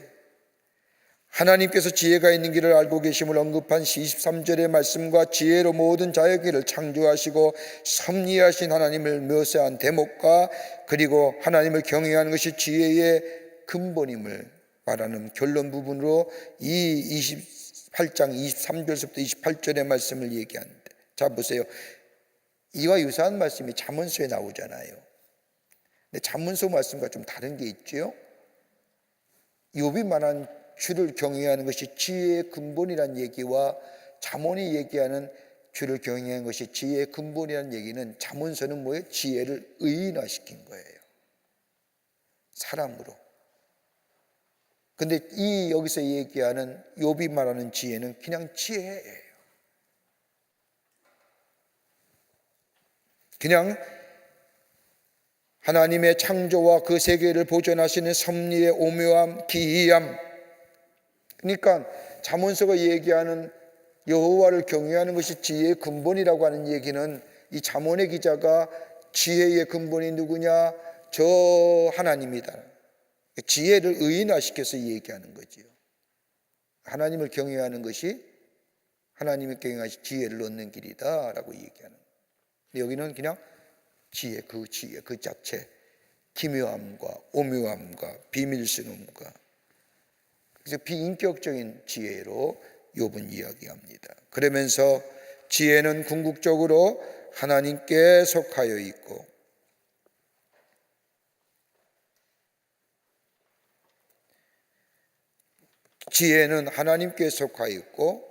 하나님께서 지혜가 있는 길을 알고 계심을 언급한 23절의 말씀과 지혜로 모든 자의 길을 창조하시고 섭리하신 하나님을 묘사한 대목과 그리고 하나님을 경외하는 것이 지혜의 근본임을 말하는 결론 부분으로 이 28장 23절부터 28절의 말씀을 얘기하는데, 자 보세요. 이와 유사한 말씀이 잠언서에 나오잖아요. 근데 잠언서 말씀과 좀 다른 게 있죠. 욥이 말한 주를 경외하는 것이 지혜의 근본이라는 얘기와 잠언이 얘기하는 주를 경외하는 것이 지혜의 근본이라는 얘기는, 잠언서는 뭐예요? 지혜를 의인화시킨 거예요, 사람으로. 근데 이 여기서 얘기하는 욥이 말하는 지혜는 그냥 지혜예요. 그냥 하나님의 창조와 그 세계를 보존하시는 섭리의 오묘함, 기이함. 그러니까 잠언서가 얘기하는 여호와를 경외하는 것이 지혜의 근본이라고 하는 얘기는, 이 잠언의 기자가 지혜의 근본이 누구냐? 저 하나님이다. 지혜를 의인화시켜서 얘기하는 거지요. 하나님을 경외하는 것이, 하나님을 경외하시 지혜를 얻는 길이다라고 얘기하는. 근데 여기는 그냥 지혜 그 자체, 기묘함과 오묘함과 비밀스러움과, 그래서 비인격적인 지혜로 욥은 이야기합니다. 그러면서 지혜는 궁극적으로 하나님께 속하여 있고, 지혜는 하나님께 속하여 있고,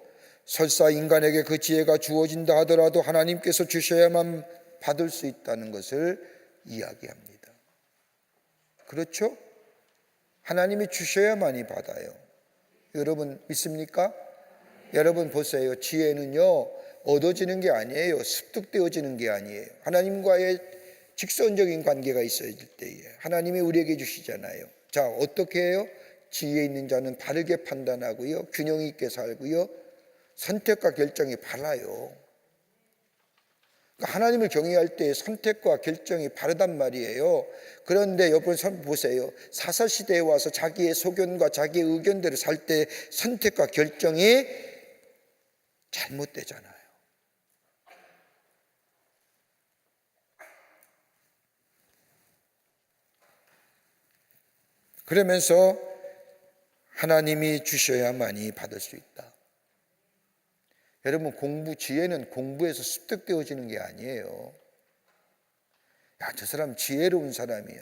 설사 인간에게 그 지혜가 주어진다 하더라도 하나님께서 주셔야만 받을 수 있다는 것을 이야기합니다. 그렇죠? 하나님이 주셔야만이 받아요. 여러분 믿습니까? 여러분 보세요. 지혜는요 얻어지는 게 아니에요. 습득되어지는 게 아니에요. 하나님과의 직선적인 관계가 있어야 될 때에 하나님이 우리에게 주시잖아요. 자, 어떻게 해요? 지혜 있는 자는 바르게 판단하고요, 균형 있게 살고요, 선택과 결정이 바라요. 하나님을 경외할 때 선택과 결정이 바르단 말이에요. 그런데 여러분 보세요. 사사시대에 와서 자기의 소견과 자기의 의견대로 살 때 선택과 결정이 잘못되잖아요. 그러면서 하나님이 주셔야만이 받을 수 있다. 여러분 지혜는 공부에서 습득되어지는 게 아니에요. 야, 저 사람 지혜로운 사람이야.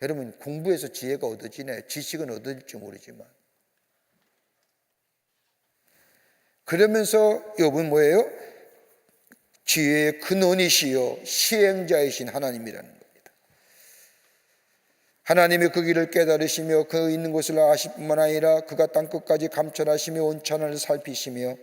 여러분 공부에서 지혜가 얻어지네. 지식은 얻어질지 모르지만. 그러면서 욥은 뭐예요? 지혜의 근원이시요 시행자이신 하나님이라는 겁니다. 하나님이 그 길을 깨달으시며 그 있는 곳을 아실 뿐만 아니라 그가 땅끝까지 감찰하시며 온천을 살피시며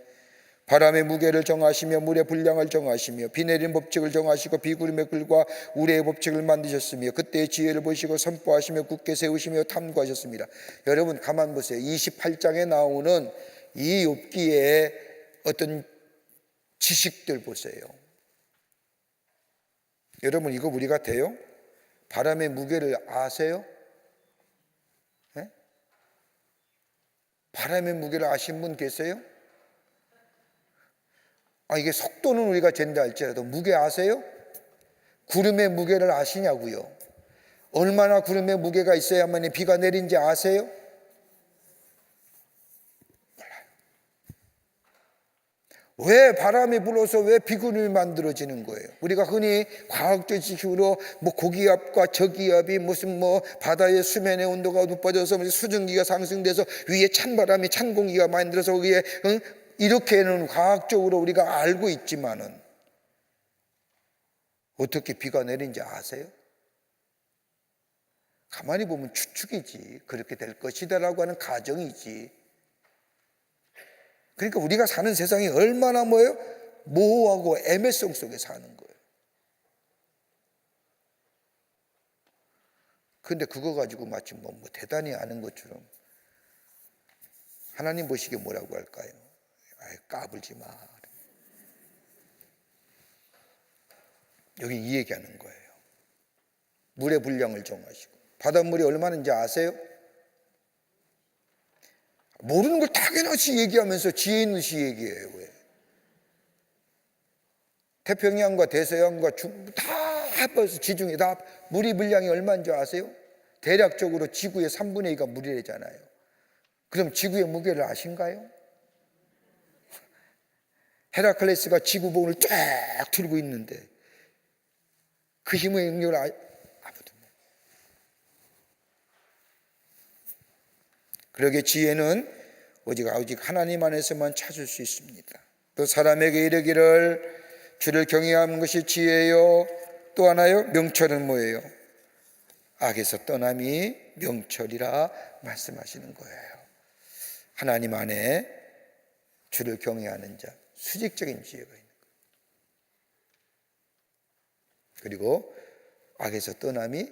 바람의 무게를 정하시며 물의 분량을 정하시며 비 내리는 법칙을 정하시고 비구름의 글과 우레의 법칙을 만드셨으며 그때의 지혜를 보시고 선포하시며 굳게 세우시며 탐구하셨습니다. 여러분 가만 보세요. 28장에 나오는 이 욥기의 어떤 지식들 보세요. 여러분 이거 우리가 돼요? 바람의 무게를 아세요? 네? 바람의 무게를 아신 분 계세요? 이게 속도는 우리가 잰다 할지라도 무게 아세요? 구름의 무게를 아시냐고요? 얼마나 구름의 무게가 있어야만 비가 내린지 아세요? 왜 바람이 불어서 왜 비구름이 만들어지는 거예요? 우리가 흔히 과학적 지식으로 고기압과 저기압이 무슨 바다의 수면의 온도가 높아져서 수증기가 상승돼서 위에 찬바람이 찬 공기가 만들어서 거기에 이렇게는 과학적으로 우리가 알고 있지만은 어떻게 비가 내린지 아세요? 가만히 보면 추측이지, 그렇게 될 것이다라고 하는 가정이지. 그러니까 우리가 사는 세상이 얼마나 모호하고 애매성 속에 사는 거예요. 그런데 그거 가지고 마치 대단히 아는 것처럼 하나님 보시기에 뭐라고 할까요? 까불지 마. 여기 이 얘기하는 거예요. 물의 분량을 정하시고. 바닷물이 얼마인지 아세요? 모르는 걸 당연하지 얘기하면서 지혜 있는 시 얘기해요. 왜? 태평양과 대서양과 다 합해서 지중해 다 물의 분량이 얼마인지 아세요? 대략적으로 지구의 3분의 2가 물이래잖아요. 그럼 지구의 무게를 아신가요? 헤라클레스가 지구봉을 쫙 들고 있는데 그 힘의 능력을 아무도 몰라요. 그러기에 지혜는 오직 하나님 안에서만 찾을 수 있습니다. 또 사람에게 이르기를 주를 경외하는 것이 지혜요. 또 하나요? 명철은 뭐예요? 악에서 떠남이 명철이라 말씀하시는 거예요. 하나님 안에 주를 경외하는 자, 수직적인 지혜가 있는 거예요. 그리고 악에서 떠남이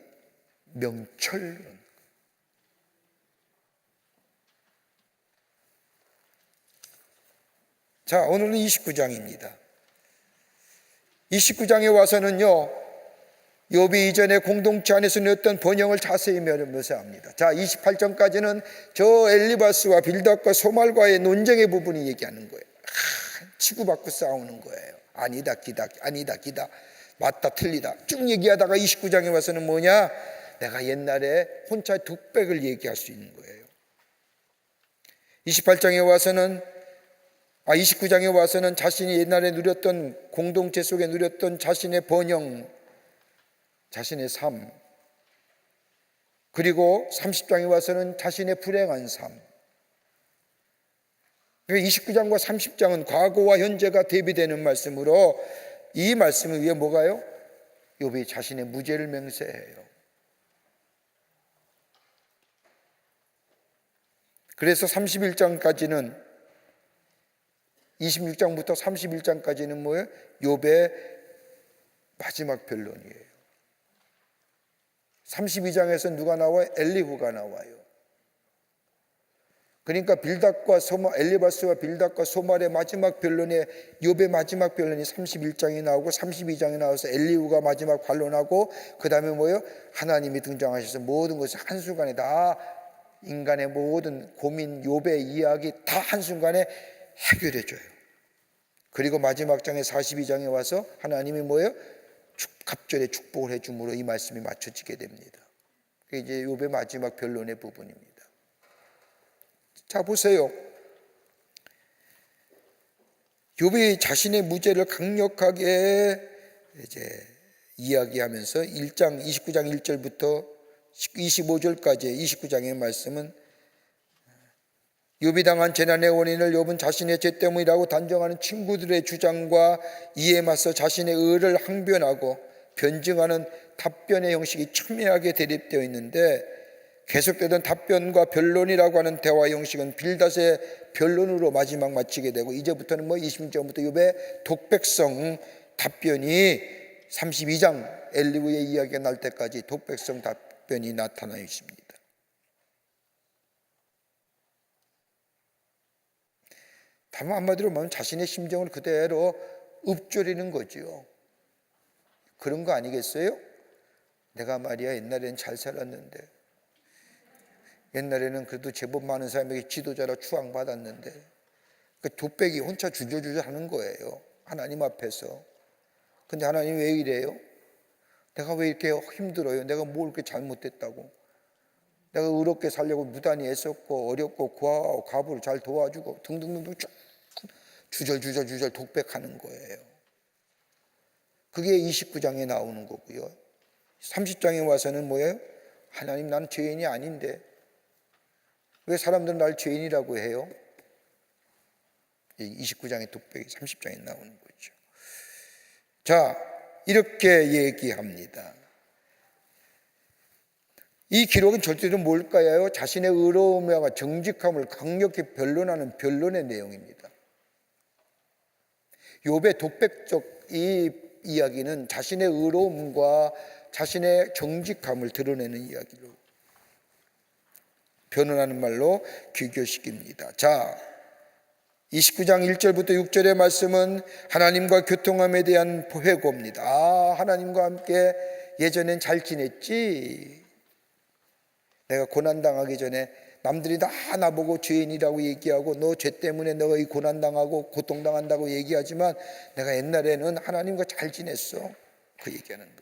명철. 자, 오늘은 29장입니다. 29장에 와서는요, 욥이 이전에 공동체 안에서 누렸던 번영을 자세히 묘사합니다. 자, 28장까지는 저 엘리바스와 빌닷과 소말과의 논쟁의 부분이 얘기하는 거예요. 치고받고 싸우는 거예요. 아니다 기다, 아니다 기다, 맞다 틀리다 쭉 얘기하다가 29장에 와서는 뭐냐? 내가 옛날에 혼자 독백을 얘기할 수 있는 거예요. 29장에 와서는 자신이 옛날에 누렸던 공동체 속에 누렸던 자신의 번영, 자신의 삶, 그리고 30장에 와서는 자신의 불행한 삶. 29장과 30장은 과거와 현재가 대비되는 말씀으로 이 말씀 위에 뭐가요? 욥이 자신의 무죄를 맹세해요. 그래서 31장까지는 26장부터 31장까지는 뭐예요? 욥의 마지막 변론이에요. 32장에서 누가 나와요? 엘리후가 나와요. 그러니까 엘리바스와 빌닷과 소말의 마지막 변론에 욥의 마지막 변론이 31장에 나오고 32장에 나와서 엘리후가 마지막 반론하고 그 다음에 뭐예요? 하나님이 등장하셔서 모든 것을 한순간에 다 인간의 모든 고민, 욥의 이야기 다 한순간에 해결해 줘요. 그리고 마지막 장에 42장에 와서 하나님이 뭐예요? 갑절에 축복을 해줌으로 이 말씀이 맞춰지게 됩니다. 그게 이제 욥의 마지막 변론의 부분입니다. 자, 보세요. 욥이 자신의 무죄를 강력하게 이제 이야기하면서 29장 1절부터 25절까지 29장의 말씀은 욥이 당한 재난의 원인을 욥은 자신의 죄 때문이라고 단정하는 친구들의 주장과 이에 맞서 자신의 의를 항변하고 변증하는 답변의 형식이 첨예하게 대립되어 있는데, 계속되던 답변과 변론이라고 하는 대화 형식은 빌닷의 변론으로 마지막 마치게 되고, 이제부터는 26장부터 욥의 독백성 답변이 32장 엘리후의 이야기가 날 때까지 독백성 답변이 나타나 있습니다. 다만 한마디로 말하면 자신의 심정을 그대로 읊조리는 거죠. 그런 거 아니겠어요? 내가 말이야 옛날에는 잘 살았는데, 옛날에는 그래도 제법 많은 사람에게 지도자로 추앙받았는데, 그 독백이 혼자 주저주저 하는 거예요. 하나님 앞에서. 근데 하나님 왜 이래요? 내가 왜 이렇게 힘들어요? 내가 뭘 이렇게 잘못했다고? 내가 의롭게 살려고 무단히 애썼고 어렵고 고아와 과부를 잘 도와주고 등등등등 쭉 주절주절 독백하는 거예요. 그게 29장에 나오는 거고요. 30장에 와서는 뭐예요? 하나님, 나는 죄인이 아닌데 왜 사람들은 날 죄인이라고 해요? 29장의 독백이 30장에 나오는 거죠. 자, 이렇게 얘기합니다. 이 기록은 절대로 뭘까요? 자신의 의로움과 정직함을 강력히 변론하는 변론의 내용입니다. 욥의 독백적 이 이야기는 자신의 의로움과 자신의 정직함을 드러내는 이야기로 변론하는 말로 귀결시킵니다. 자, 29장 1절부터 6절의 말씀은 하나님과 교통함에 대한 회고입니다. 아, 하나님과 함께 예전엔 잘 지냈지. 내가 고난당하기 전에 남들이 다 나보고 죄인이라고 얘기하고 너 죄 때문에 너가 이 고난당하고 고통당한다고 얘기하지만 내가 옛날에는 하나님과 잘 지냈어. 그 얘기하는 거예요.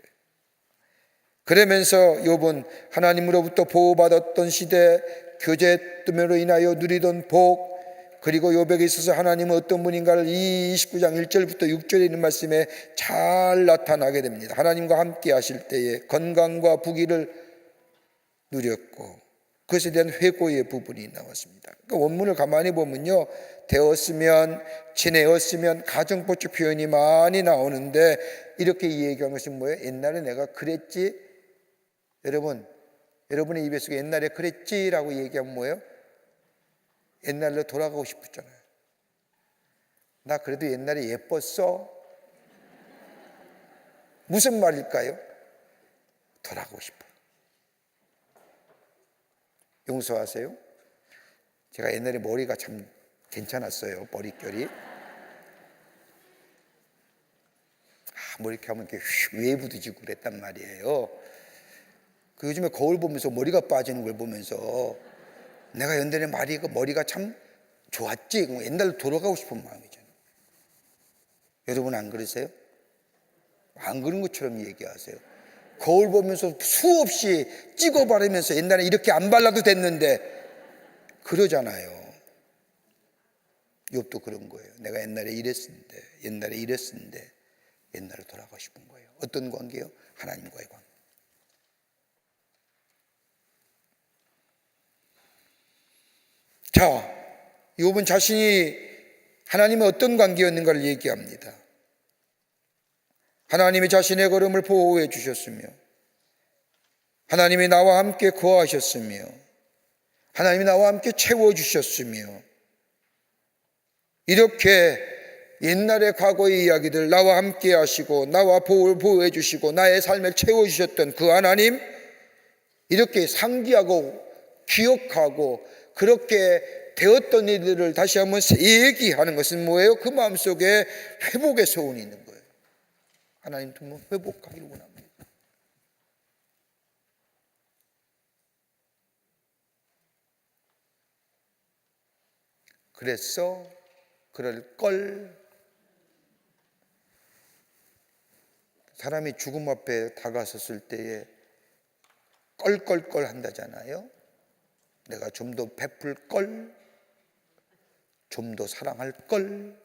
그러면서 욥은 하나님으로부터 보호받았던 시대, 교제뜸으로 인하여 누리던 복, 그리고 욥에게 있어서 하나님은 어떤 분인가를 이 29장 1절부터 6절에 있는 말씀에 잘 나타나게 됩니다. 하나님과 함께 하실 때에 건강과 부귀를 누렸고 그것에 대한 회고의 부분이 나왔습니다. 그러니까 원문을 가만히 보면요, 되었으면, 지내었으면 가정법적 표현이 많이 나오는데 이렇게 얘기한 것이 뭐예요? 옛날에 내가 그랬지. 여러분의 입에서 옛날에 그랬지라고 얘기하면 뭐예요? 옛날로 돌아가고 싶었잖아요. 나 그래도 옛날에 예뻤어. 무슨 말일까요? 돌아가고 싶어요. 용서하세요. 제가 옛날에 머리가 참 괜찮았어요. 머릿결이. 뭐 이렇게 하면 이렇게 웨이브도 그랬단 말이에요. 그 요즘에 거울 보면서 머리가 빠지는 걸 보면서 내가 옛날에 머리가 참 좋았지. 옛날로 돌아가고 싶은 마음이잖아요. 여러분 안 그러세요? 안 그런 것처럼 얘기하세요. 거울 보면서 수없이 찍어 바르면서 옛날에 이렇게 안 발라도 됐는데 그러잖아요. 욥도 그런 거예요. 내가 옛날에 이랬었는데 옛날로 돌아가고 싶은 거예요. 어떤 관계요? 하나님과의 관계. 자, 욥은 자신이 하나님의 어떤 관계였는가를 얘기합니다. 하나님이 자신의 걸음을 보호해 주셨으며 하나님이 나와 함께 거하셨으며 하나님이 나와 함께 채워주셨으며 이렇게 옛날의 과거의 이야기들 나와 함께 하시고 나와 보호해 주시고 나의 삶을 채워주셨던 그 하나님, 이렇게 상기하고 기억하고 그렇게 되었던 일들을 다시 한번 얘기하는 것은 뭐예요? 그 마음속에 회복의 소원이 있는 거예요. 하나님 정말 회복하기를 원합니다. 그랬어? 그럴걸? 사람이 죽음 앞에 다가섰을 때에 껄껄껄 한다잖아요. 내가 좀 더 베풀걸? 좀 더 사랑할걸?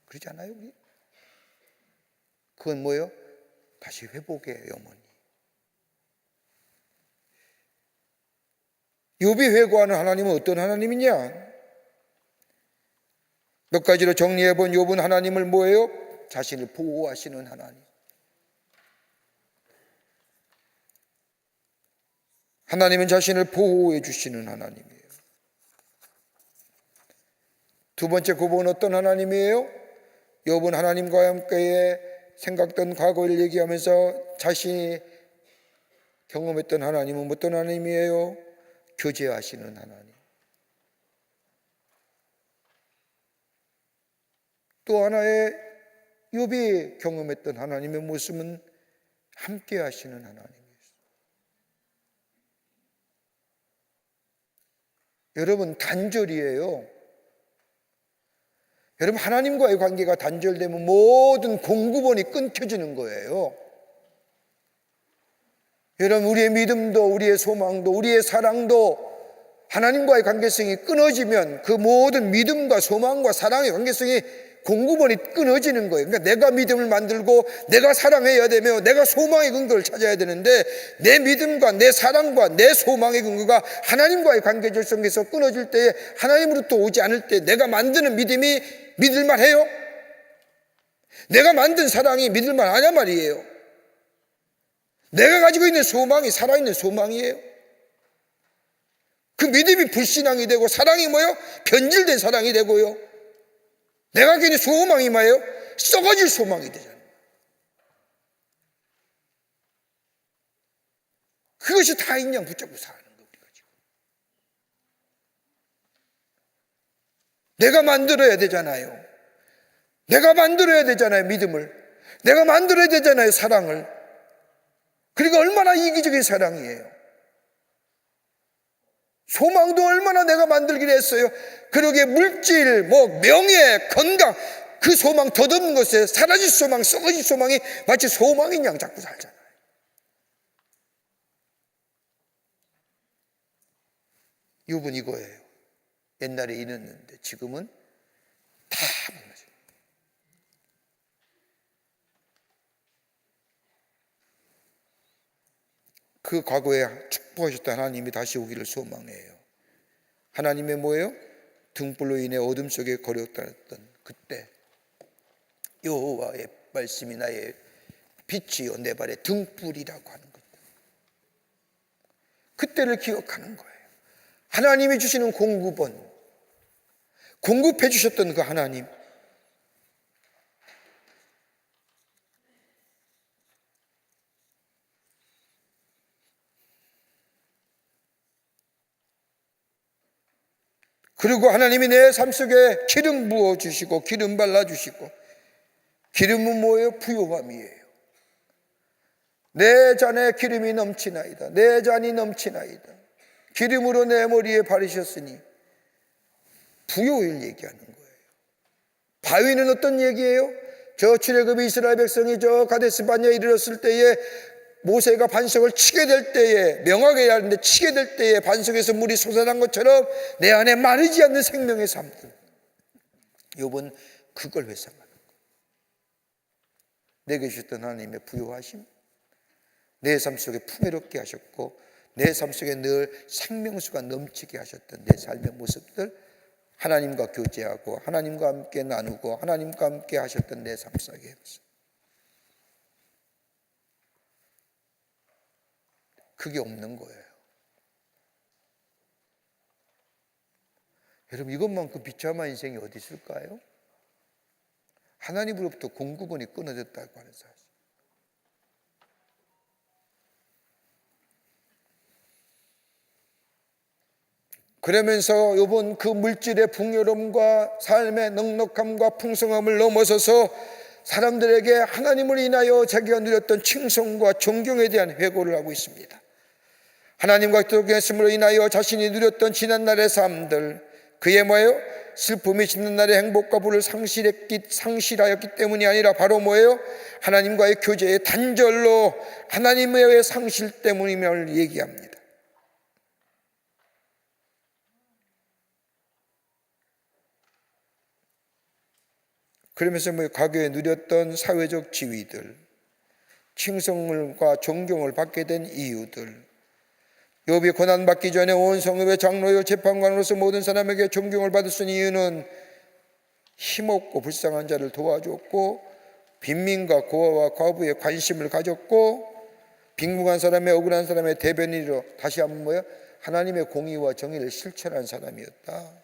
그러잖아요, 우리? 그건 뭐예요? 다시 회복의 염원이. 욥이 회고하는 하나님은 어떤 하나님이냐? 몇 가지로 정리해본 욥은 하나님을 뭐예요? 자신을 보호하시는 하나님. 하나님은 자신을 보호해 주시는 하나님이에요. 두 번째 구분은 어떤 하나님이에요? 욥은 하나님과 함께 생각던 과거를 얘기하면서 자신이 경험했던 하나님은 어떤 하나님이에요? 교제하시는 하나님. 또 하나의 욥이 경험했던 하나님의 모습은 함께 하시는 하나님이었어요. 여러분, 단절이에요. 여러분, 하나님과의 관계가 단절되면 모든 공급원이 끊겨지는 거예요. 여러분, 우리의 믿음도, 우리의 소망도, 우리의 사랑도 하나님과의 관계성이 끊어지면 그 모든 믿음과 소망과 사랑의 관계성이 공급원이 끊어지는 거예요. 그러니까 내가 믿음을 만들고 내가 사랑해야 되며 내가 소망의 근거를 찾아야 되는데, 내 믿음과 내 사랑과 내 소망의 근거가 하나님과의 관계 절성에서 끊어질 때에, 하나님으로부터 오지 않을 때 내가 만드는 믿음이 믿을만해요? 내가 만든 사랑이 믿을만하냐 말이에요. 내가 가지고 있는 소망이 살아있는 소망이에요. 그 믿음이 불신앙이 되고 사랑이 뭐예요? 변질된 사랑이 되고요. 내가 갖고 있는 소망이 뭐예요? 썩어질 소망이 되잖아요. 그것이 타인 양 붙잡고 사는 거예요, 우리가 지금. 내가 만들어야 되잖아요. 내가 만들어야 되잖아요, 믿음을. 내가 만들어야 되잖아요, 사랑을. 그러니까 얼마나 이기적인 사랑이에요. 소망도 얼마나 내가 만들기로 했어요. 그러게 물질, 명예, 건강, 그 소망 덧없는 것에 사라질 소망, 썩어질 소망이 마치 소망인 양 자꾸 살잖아요. 이분 이거예요. 옛날에 이랬는데 지금은 다 무너져요. 그 과거에 축복하셨던 하나님이 다시 오기를 소망해요. 하나님의 뭐예요? 등불로 인해 어둠 속에 거렸다던 그때 여호와의 말씀이 나의 빛이요 내 발의 등불이라고 하는 거예요. 그때를 기억하는 거예요. 하나님이 주시는 공급원, 공급해 주셨던 그 하나님, 그리고 하나님이 내 삶 속에 기름 부어주시고 기름 발라주시고, 기름은 뭐예요? 부요함이에요. 내 잔에 기름이 넘치나이다. 내 잔이 넘치나이다. 기름으로 내 머리에 바르셨으니, 부요를 얘기하는 거예요. 바위는 어떤 얘기예요? 저 출애굽의 이스라엘 백성이 저 가데스 바네아에 이르렀을 때에 모세가 반석을 치게 될 때에, 명하게 해야 하는데 치게 될 때에 반석에서 물이 솟아난 것처럼 내 안에 마르지 않는 생명의 삶들, 욥은 그걸 회상하는 거예요. 내게 주셨던 하나님의 부요하심, 내 삶 속에 풍요롭게 하셨고 내 삶 속에 늘 생명수가 넘치게 하셨던 내 삶의 모습들, 하나님과 교제하고 하나님과 함께 나누고 하나님과 함께 하셨던 내 삶 속의 모습, 그게 없는 거예요. 여러분, 이것만큼 비참한 인생이 어디 있을까요? 하나님으로부터 공급원이 끊어졌다고 하는 사실. 그러면서 욥은 그 물질의 풍요로움과 삶의 넉넉함과 풍성함을 넘어서서 사람들에게 하나님을 인하여 자기가 누렸던 칭송과 존경에 대한 회고를 하고 있습니다. 하나님과 교제했음으로 인하여 자신이 누렸던 지난날의 삶들, 그의 뭐예요? 슬픔이 지난날의 행복과 부를 상실하였기 때문이 아니라 바로 뭐예요? 하나님과의 교제의 단절로 하나님의 상실 때문임을 얘기합니다. 그러면서 과거에 누렸던 사회적 지위들, 칭송과 존경을 받게 된 이유들, 욥이 고난받기 전에 온 성읍의 장로요 재판관으로서 모든 사람에게 존경을 받았던 이유는 힘없고 불쌍한 자를 도와줬고, 빈민과 고아와 과부에 관심을 가졌고, 빈궁한 사람의 억울한 사람의 대변인으로 다시 한번 뭐야? 하나님의 공의와 정의를 실천한 사람이었다.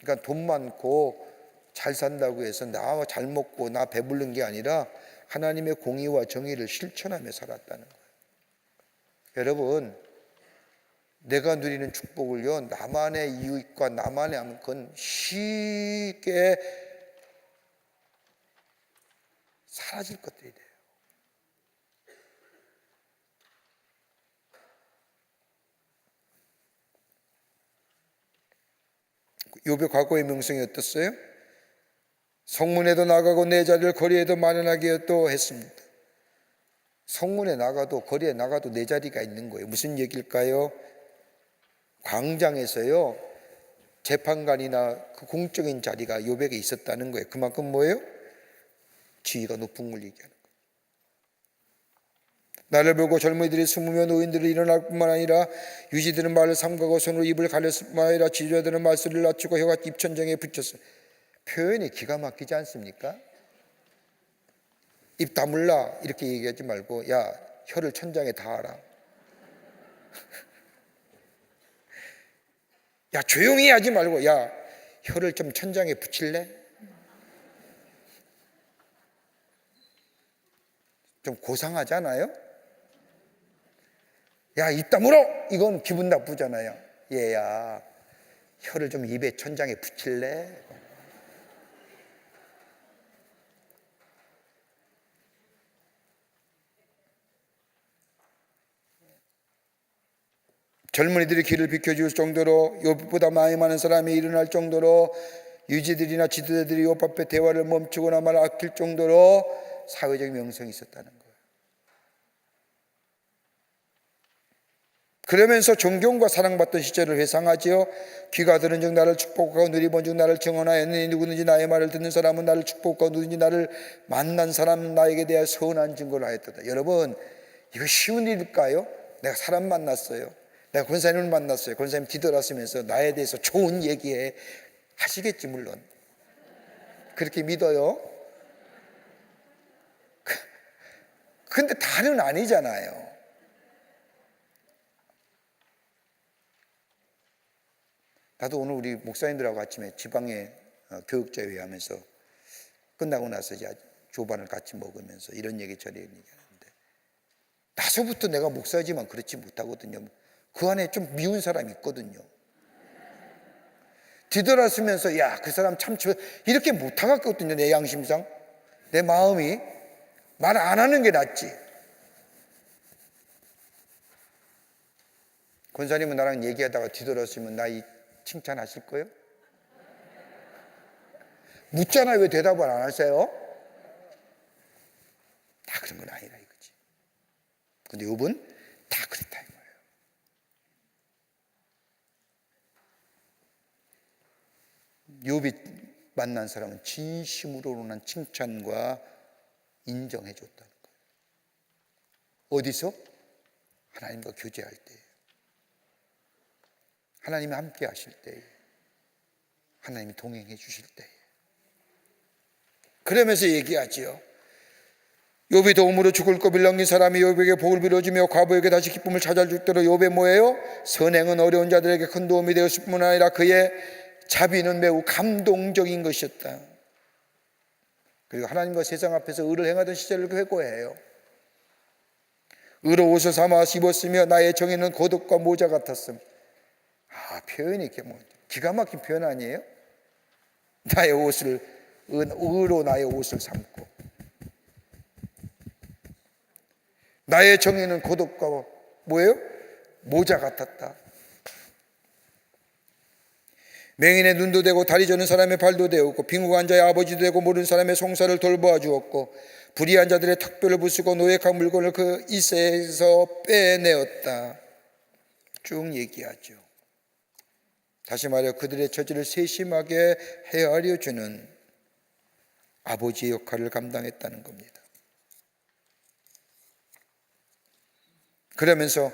그러니까 돈 많고 잘 산다고 해서 나 잘 먹고 나 배부른 게 아니라 하나님의 공의와 정의를 실천하며 살았다는 거예요. 여러분, 내가 누리는 축복을요, 나만의 이익과 나만의 하면 그건 쉽게 사라질 것들이 돼요. 욥의 과거의 명성이 어떻어요? 성문에도 나가고 내 자리를 거리에도 마련하게 또 했습니다. 성문에 나가도 거리에 나가도 내 자리가 있는 거예요. 무슨 얘기일까요? 광장에서요 재판관이나 그 공적인 자리가 욥에게 있었다는 거예요. 그만큼 뭐예요? 지위가 높은 걸 얘기하는 거예요. 나를 보고 젊은이들이 숨으며 노인들이 일어날 뿐만 아니라 유지들은 말을 삼가고 손으로 입을 가렸을 뿐만 아니라 지주자들은 말소리를 낮추고 혀가 입천장에 붙였어요. 표현이 기가 막히지 않습니까? 입 다물라 이렇게 얘기하지 말고 야 혀를 천장에 닿아라. 야 조용히 하지 말고 야 혀를 좀 천장에 붙일래? 좀 고상하잖아요? 야 입 다물어! 이건 기분 나쁘잖아요. 얘야 혀를 좀 입에 천장에 붙일래? 젊은이들이 길을 비켜줄 정도로 욥보다 나이 많은 사람이 일어날 정도로 유지들이나 지도자들이 욥 앞에 대화를 멈추거나 말을 아낄 정도로 사회적 명성이 있었다는 거예요. 그러면서 존경과 사랑받던 시절을 회상하지요. 귀가 들은 즉 나를 축복하고 눈이 본 즉 나를 증언하였느니 누구든지 나의 말을 듣는 사람은 나를 축복하고 누구든지 나를 만난 사람은 나에게 대하여 선한 증거를 하였다. 여러분 이거 쉬운 일일까요? 내가 사람 만났어요. 내가 권사님을 만났어요. 권사님 뒤돌아서면서 나에 대해서 좋은 얘기해 하시겠지 물론. 그렇게 믿어요. 근데 다는 아니잖아요. 나도 오늘 우리 목사님들하고 아침에 지방에 교육자회 하면서 끝나고 나서 이제 조반을 같이 먹으면서 이런 얘기 저런 얘기하는데 나서부터 내가 목사지만 그렇지 못하거든요. 그 안에 좀 미운 사람이 있거든요. 뒤돌아서면서 야 그 사람 참 이렇게 못하겠거든요. 내 양심상 내 마음이 말 안 하는 게 낫지. 권사님은 나랑 얘기하다가 뒤돌아서면 나 이 칭찬하실 거예요? 묻잖아요. 왜 대답을 안 하세요? 다 그런 건 아니라 이거지. 근데 욥은 다 그랬다 이거예요. 욥이 만난 사람은 진심으로 난 칭찬과 인정해 줬다는 거예요. 어디서? 하나님과 교제할 때, 하나님이 함께 하실 때, 하나님이 동행해 주실 때. 그러면서 얘기하지요. 욥이 도움으로 죽을 겁을 넘긴 사람이 욥에게 복을 빌어주며 과부에게 다시 기쁨을 찾아주도록 욥의 뭐예요? 선행은 어려운 자들에게 큰 도움이 되었을 뿐 아니라 그의 자비는 매우 감동적인 것이었다. 그리고 하나님과 세상 앞에서 의를 행하던 시절을 회고해요. 의로 옷을 삼아 입었으며 나의 정의는 고독과 모자 같았음. 표현이 이렇게 뭐 기가 막힌 표현 아니에요? 나의 옷을 의로 나의 옷을 삼고 나의 정의는 고독과 뭐예요? 모자 같았다. 맹인의 눈도 되고 다리 저는 사람의 발도 되었고 빈궁한 자의 아버지도 되고 모르는 사람의 송사를 돌보아 주었고 불의한 자들의 턱뼈를 부수고 노획한 물건을 그 이새에서 빼내었다. 쭉 얘기하죠. 다시 말해 그들의 처지를 세심하게 헤아려 주는 아버지의 역할을 감당했다는 겁니다. 그러면서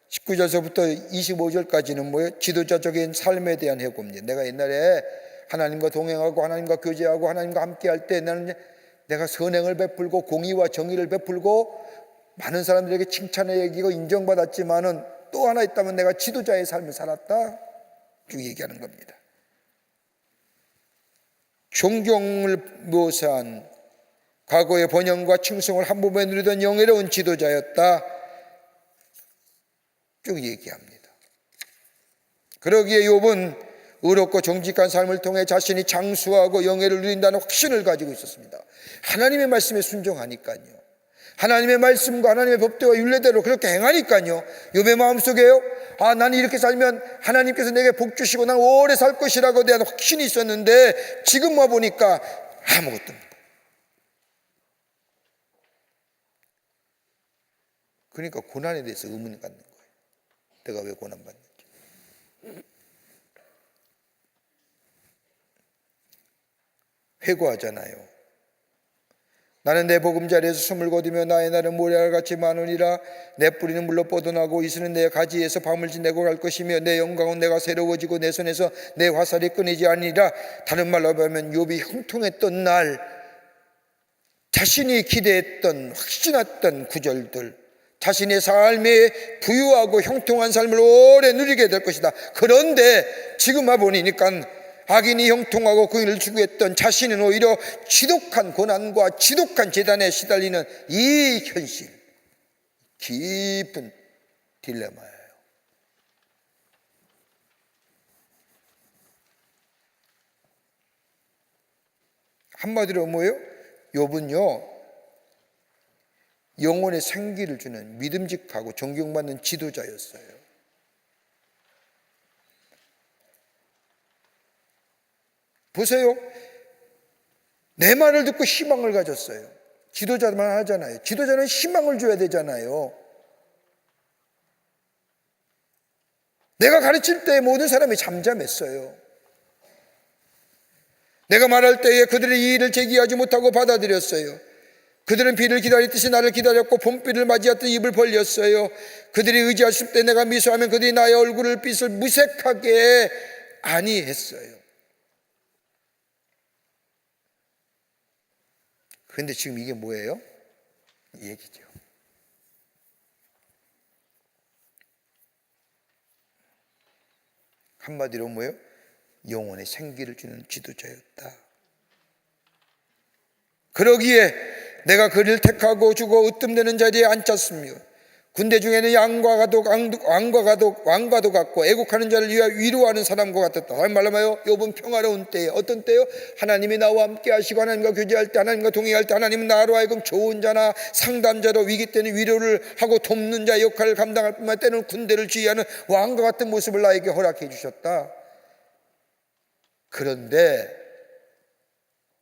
19절서부터 25절까지는 뭐예요? 지도자적인 삶에 대한 회고입니다. 내가 옛날에 하나님과 동행하고 하나님과 교제하고 하나님과 함께할 때 나는 내가 선행을 베풀고 공의와 정의를 베풀고 많은 사람들에게 칭찬을 얘기고 인정받았지만은 또 하나 있다면 내가 지도자의 삶을 살았다. 쭉 얘기하는 겁니다. 존경을 묘사한 과거의 번영과 충성을 한 몸에 누리던 영예로운 지도자였다. 쭉 얘기합니다. 그러기에 욥은 의롭고 정직한 삶을 통해 자신이 장수하고 영예를 누린다는 확신을 가지고 있었습니다. 하나님의 말씀에 순종하니까요. 하나님의 말씀과 하나님의 법대와 율례대로 그렇게 행하니까요, 욥의 마음속에요, 나는 이렇게 살면 하나님께서 내게 복 주시고 난 오래 살 것이라고 대한 확신이 있었는데 지금 와 보니까 아무것도 없는 거예요. 그러니까 고난에 대해서 의문을 갖는 거예요. 내가 왜 고난받는지. 회고하잖아요. 나는 내 보금자리에서 숨을 거두며 나의 날은 모래알같이 많으니라. 내 뿌리는 물로 뻗어나고 이슬은 내 가지에서 밤을 지내고 갈 것이며 내 영광은 내가 새로워지고 내 손에서 내 화살이 끊이지 아니라. 다른 말로 하면 욥이 형통했던 날, 자신이 기대했던 확신했던 구절들, 자신의 삶에 부유하고 형통한 삶을 오래 누리게 될 것이다. 그런데 지금 와보니까 악인이 형통하고 그인을 추구했던 자신은 오히려 지독한 고난과 지독한 재단에 시달리는 이 현실, 깊은 딜레마예요. 한마디로 뭐예요? 욥은요, 영혼의 생기를 주는 믿음직하고 존경받는 지도자였어요. 보세요. 내 말을 듣고 희망을 가졌어요. 지도자만 하잖아요. 지도자는 희망을 줘야 되잖아요. 내가 가르칠 때 모든 사람이 잠잠했어요. 내가 말할 때에 그들의 이의를 제기하지 못하고 받아들였어요. 그들은 비를 기다리듯이 나를 기다렸고 봄비를 맞이하듯 입을 벌렸어요. 그들이 의지했을 때 내가 미소하면 그들이 나의 얼굴을 빛을 무색하게 아니했어요. 그런데 지금 이게 뭐예요? 이 얘기죠. 한마디로 뭐예요? 영혼의 생기를 주는 지도자였다. 그러기에 내가 그를 택하고 주고 으뜸되는 자리에 앉혔으며 군대 중에는 왕과도 같고 애국하는 자를 위로하는 사람과 같았다. 다른 말로 하면 욥은 평화로운 때에, 어떤 때요? 하나님이 나와 함께 하시고 하나님과 교제할 때, 하나님과 동행할 때 하나님은 나로 하여금 좋은 자나 상담자로 위기 때는 위로를 하고 돕는 자 역할을 감당할 뿐만 아니라 때는 군대를 지휘하는 왕과 같은 모습을 나에게 허락해 주셨다. 그런데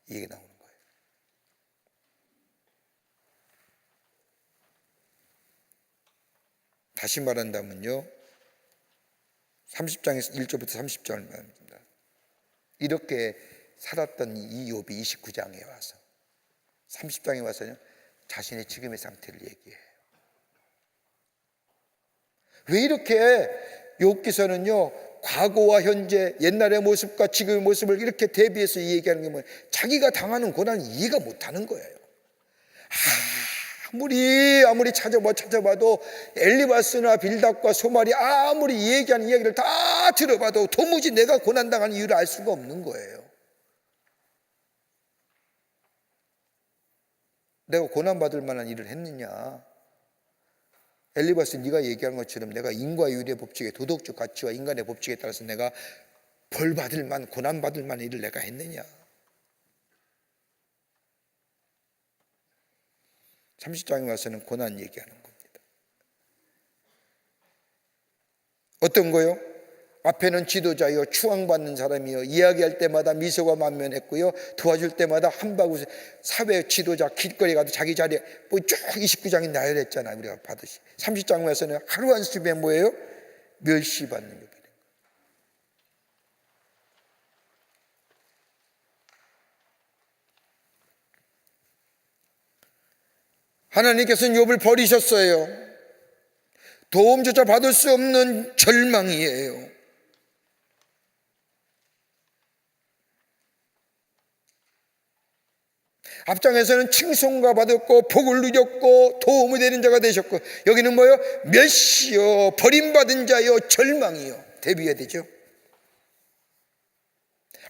이게 나오는 거예요. 다시 말한다면요, 30장에서 1절부터 30절을 말합니다. 이렇게 살았던 이 욥이 29장에 와서 30장에 와서는 자신의 지금의 상태를 얘기해요. 왜 이렇게 욥기서는요, 과거와 현재, 옛날의 모습과 지금의 모습을 이렇게 대비해서 얘기하는 게 뭐예요? 자기가 당하는 고난을 이해가 못하는 거예요. 아무리 찾아봐도 엘리바스나 빌닷과 소말이 아무리 얘기하는 이야기를 다 들어봐도 도무지 내가 고난당하는 이유를 알 수가 없는 거예요. 내가 고난받을 만한 일을 했느냐? 엘리바스, 네가 얘기하는 것처럼 내가 인과 윤리의 법칙에, 도덕적 가치와 인간의 법칙에 따라서 내가 벌받을 만, 고난받을 만한 일을 내가 했느냐? 30장에 와서는 고난 얘기하는 겁니다. 어떤 거요? 앞에는 지도자요, 추앙받는 사람이요, 이야기할 때마다 미소가 만면했고요, 도와줄 때마다 한바구 사회 지도자, 길거리 가도 자기 자리에 쭉 29장이 나열했잖아요. 우리가 받으시. 30장에 와서는 하루 한숨에 뭐예요? 멸시받는 겁니다. 하나님께서는 욥을 버리셨어요. 도움조차 받을 수 없는 절망이에요. 앞장에서는 칭송과 받았고 복을 누렸고 도움이 되는 자가 되셨고, 여기는 뭐요? 멸시요, 버림받은 자요, 절망이요. 대비해야 되죠.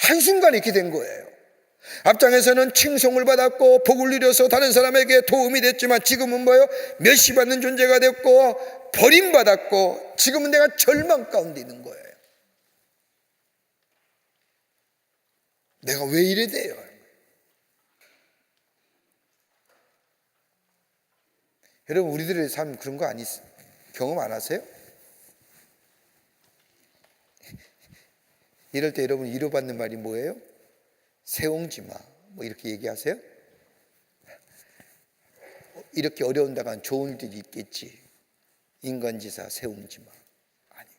한순간에 이렇게 된 거예요. 앞장에서는 칭송을 받았고 복을 누려서 다른 사람에게 도움이 됐지만 지금은 뭐예요? 멸시받는 존재가 됐고 버림받았고 지금은 내가 절망 가운데 있는 거예요. 내가 왜 이래 돼요? 여러분 우리들의 삶 그런 거 경험 안 하세요? 이럴 때 여러분 위로받는 말이 뭐예요? 세옹지 마. 뭐 이렇게 얘기하세요? 이렇게 어려운 데간 좋은 일들이 있겠지. 인간지사 세옹지 마. 아니.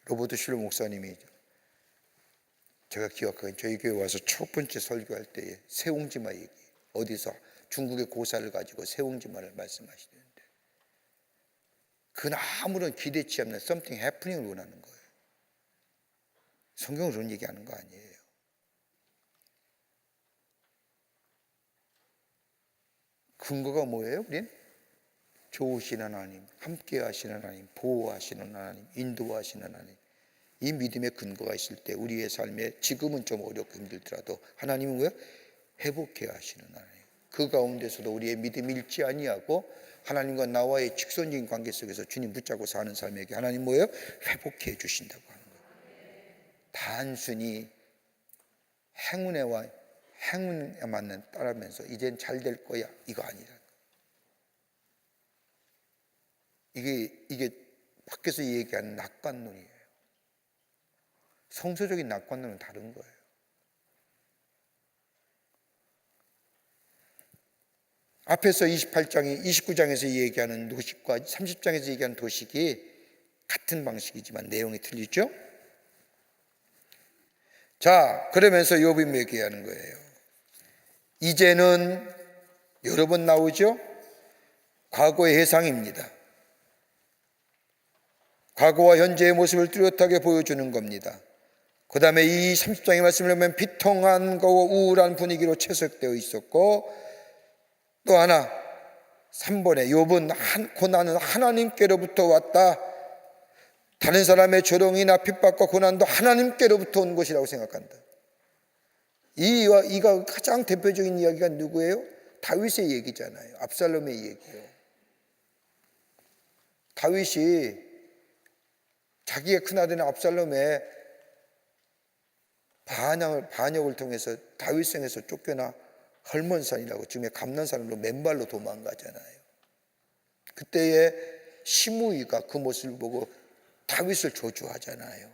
로버트 슐러 목사님이 제가 기억하기엔 저희 교회 와서 첫 번째 설교할 때에 세옹지마 얘기, 어디서 중국의 고사를 가지고 세옹지마를 말씀하시는데 그건 아무런 기대치 않는 something happening을 원하는 거예요. 성경은 그런 얘기하는 거 아니에요. 근거가 뭐예요? 우린 좋으신 하나님, 함께 하시는 하나님, 보호하시는 하나님, 인도하시는 하나님. 이 믿음의 근거가 있을 때 우리의 삶에 지금은 좀 어렵고 힘들더라도 하나님은 뭐예요? 회복해 하시는 하나님. 그 가운데서도 우리의 믿음이 잃지 아니하고 하나님과 나와의 직선적인 관계 속에서 주님 붙잡고 사는 삶에게 하나님 뭐예요? 회복해 주신다고 하는 거예요. 단순히 행운에만 따르면서 이젠 잘 될 거야 이거 아니라. 이게 밖에서 얘기하는 낙관론이에요. 성서적인 낙관론은 다른 거예요. 앞에서 29장에서 얘기하는 도식과 30장에서 얘기하는 도식이 같은 방식이지만 내용이 틀리죠? 자, 그러면서 욥이 얘기하는 거예요. 이제는 여러 번 나오죠? 과거의 해상입니다. 과거와 현재의 모습을 뚜렷하게 보여주는 겁니다. 그 다음에 이 30장의 말씀을 보면 비통한 거고 우울한 분위기로 채색되어 있었고 또 하나 3번에 욥은 고난은 하나님께로부터 왔다. 다른 사람의 조롱이나 핍박과 고난도 하나님께로부터 온 것이라고 생각한다. 이가 가장 대표적인 이야기가 누구예요? 다윗의 얘기잖아요. 압살롬의 얘기예요. 다윗이 자기의 큰아들인 압살롬의 반역을 통해서 다윗성에서 쫓겨나 헐몬산이라고 지금의 감난산으로 맨발로 도망가잖아요. 그때의 시므이가 그 모습을 보고 다윗을 저주하잖아요.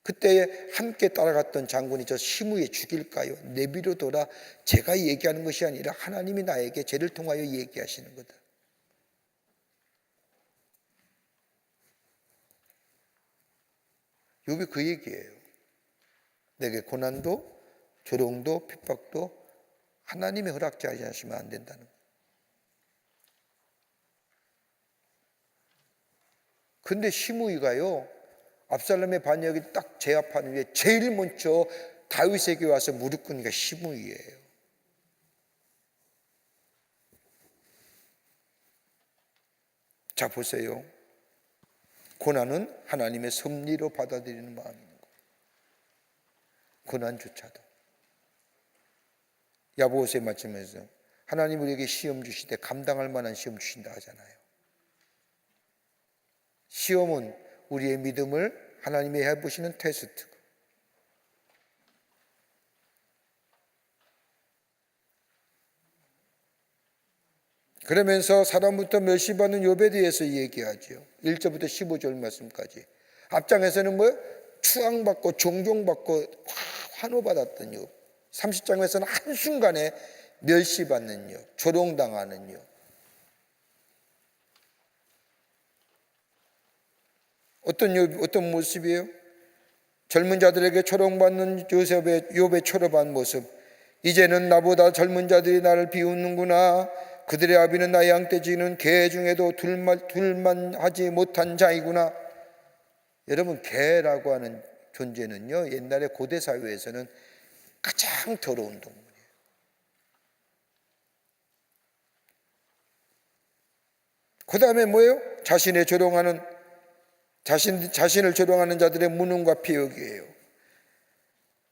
그때에 함께 따라갔던 장군이 저 시므이 죽일까요? 내비려둬라. 제가 얘기하는 것이 아니라 하나님이 나에게 죄를 통하여 얘기하시는 거다. 욥이 그 얘기예요. 내게 고난도 조롱도 핍박도 하나님의 허락지 하시면 안 된다는 거예요. 근데 시므이가요 압살롬의 반역이 딱 제압하는 게 제일 먼저 다윗에게 와서 무릎 꿇는 게 시므이예요. 자 보세요. 고난은 하나님의 섭리로 받아들이는 마음인 거예요. 고난조차도. 야보호세 말씀에서 하나님 우리에게 시험 주시되 감당할 만한 시험 주신다 하잖아요. 시험은 우리의 믿음을 하나님이 해보시는 테스트. 그러면서 사람부터 멸시받는 욥에 대해서 얘기하죠. 1절부터 15절 말씀까지. 앞장에서는 뭐예요? 추앙받고 존경받고 환호받았던 욥. 30장에서는 한순간에 멸시받는 욥, 조롱당하는 욥. 어떤 모습이에요? 젊은 자들에게 조롱받는 욥의 초라한 모습. 이제는 나보다 젊은 자들이 나를 비웃는구나. 그들의 아비는 나의 양떼지는 개 중에도 둘만 하지 못한 자이구나. 여러분, 개라고 하는 존재는요, 옛날에 고대 사회에서는 가장 더러운 동물이에요. 그 다음에 뭐예요? 자신을 조롱하는 자들의 무능과 피역이에요.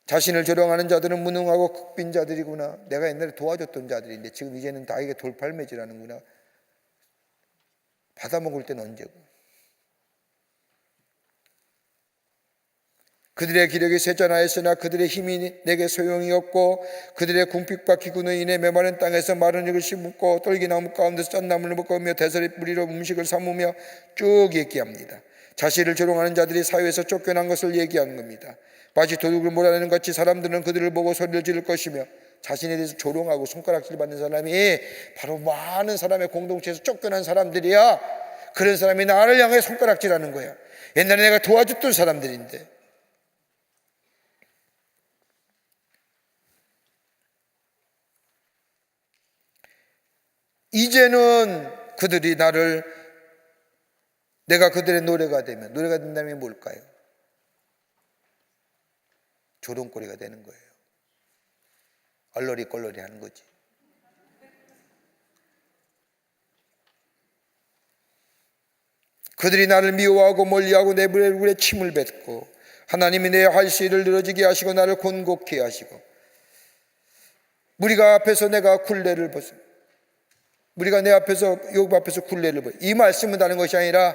자신을 조롱하는 자들은 무능하고 극빈 자들이구나. 내가 옛날에 도와줬던 자들인데 지금 이제는 나에게 돌팔매질하는구나. 받아먹을 때는 언제고. 그들의 기력이 쇠잔하였으나 그들의 힘이 내게 소용이 없고 그들의 궁핍과 기근으로 인해 메마른 땅에서 마른 흙을 심고 떨기나무 가운데서 짠나무를 먹으며 대설의 뿌리로 음식을 삼으며 쭉 얘기합니다. 자신을 조롱하는 자들이 사회에서 쫓겨난 것을 얘기하는 겁니다. 마치 도둑을 몰아내는 같이 사람들은 그들을 보고 소리를 지를 것이며, 자신에 대해서 조롱하고 손가락질 받는 사람이 바로 많은 사람의 공동체에서 쫓겨난 사람들이야. 그런 사람이 나를 향해 손가락질하는 거야. 옛날에 내가 도와줬던 사람들인데. 이제는 그들이 내가 그들의 노래가 되면, 노래가 된다면 뭘까요? 조롱거리가 되는 거예요. 얼러리꼴러리 하는 거지. 그들이 나를 미워하고 멀리하고 내 얼굴에 침을 뱉고, 하나님이 내 활시를 늘어지게 하시고 나를 곤곡케 하시고, 무리가 내 앞에서 욥 앞에서 굴레를 보여. 이 말씀을 하는 것이 아니라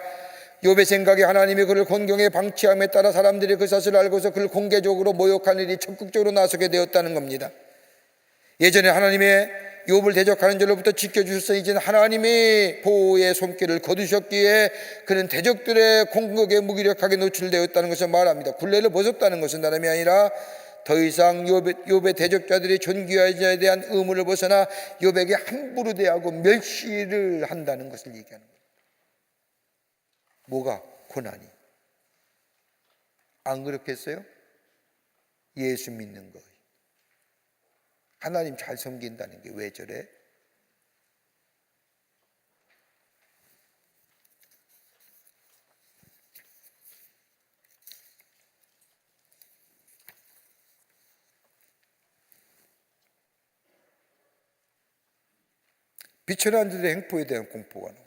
욥의 생각에 하나님이 그를 곤경에 방치함에 따라 사람들이 그 사실을 알고서 그를 공개적으로 모욕하는 일이 적극적으로 나서게 되었다는 겁니다. 예전에 하나님의 욥을 대적하는 자로부터 지켜주셔서 이제는 하나님이 보호의 손길을 거두셨기에 그는 대적들의 공격에 무기력하게 노출되었다는 것을 말합니다. 굴레를 벗었다는 것은 다름이 아니라 더 이상 욥의 대적자들이 존귀한 자에 대한 의무를 벗어나 욥에게 함부로 대하고 멸시를 한다는 것을 얘기하는 거예요. 뭐가? 고난이. 안 그렇겠어요? 예수 믿는 거, 하나님 잘 섬긴다는 게 왜 저래? 비천한 자들의 행포에 대한 공포가 나와요.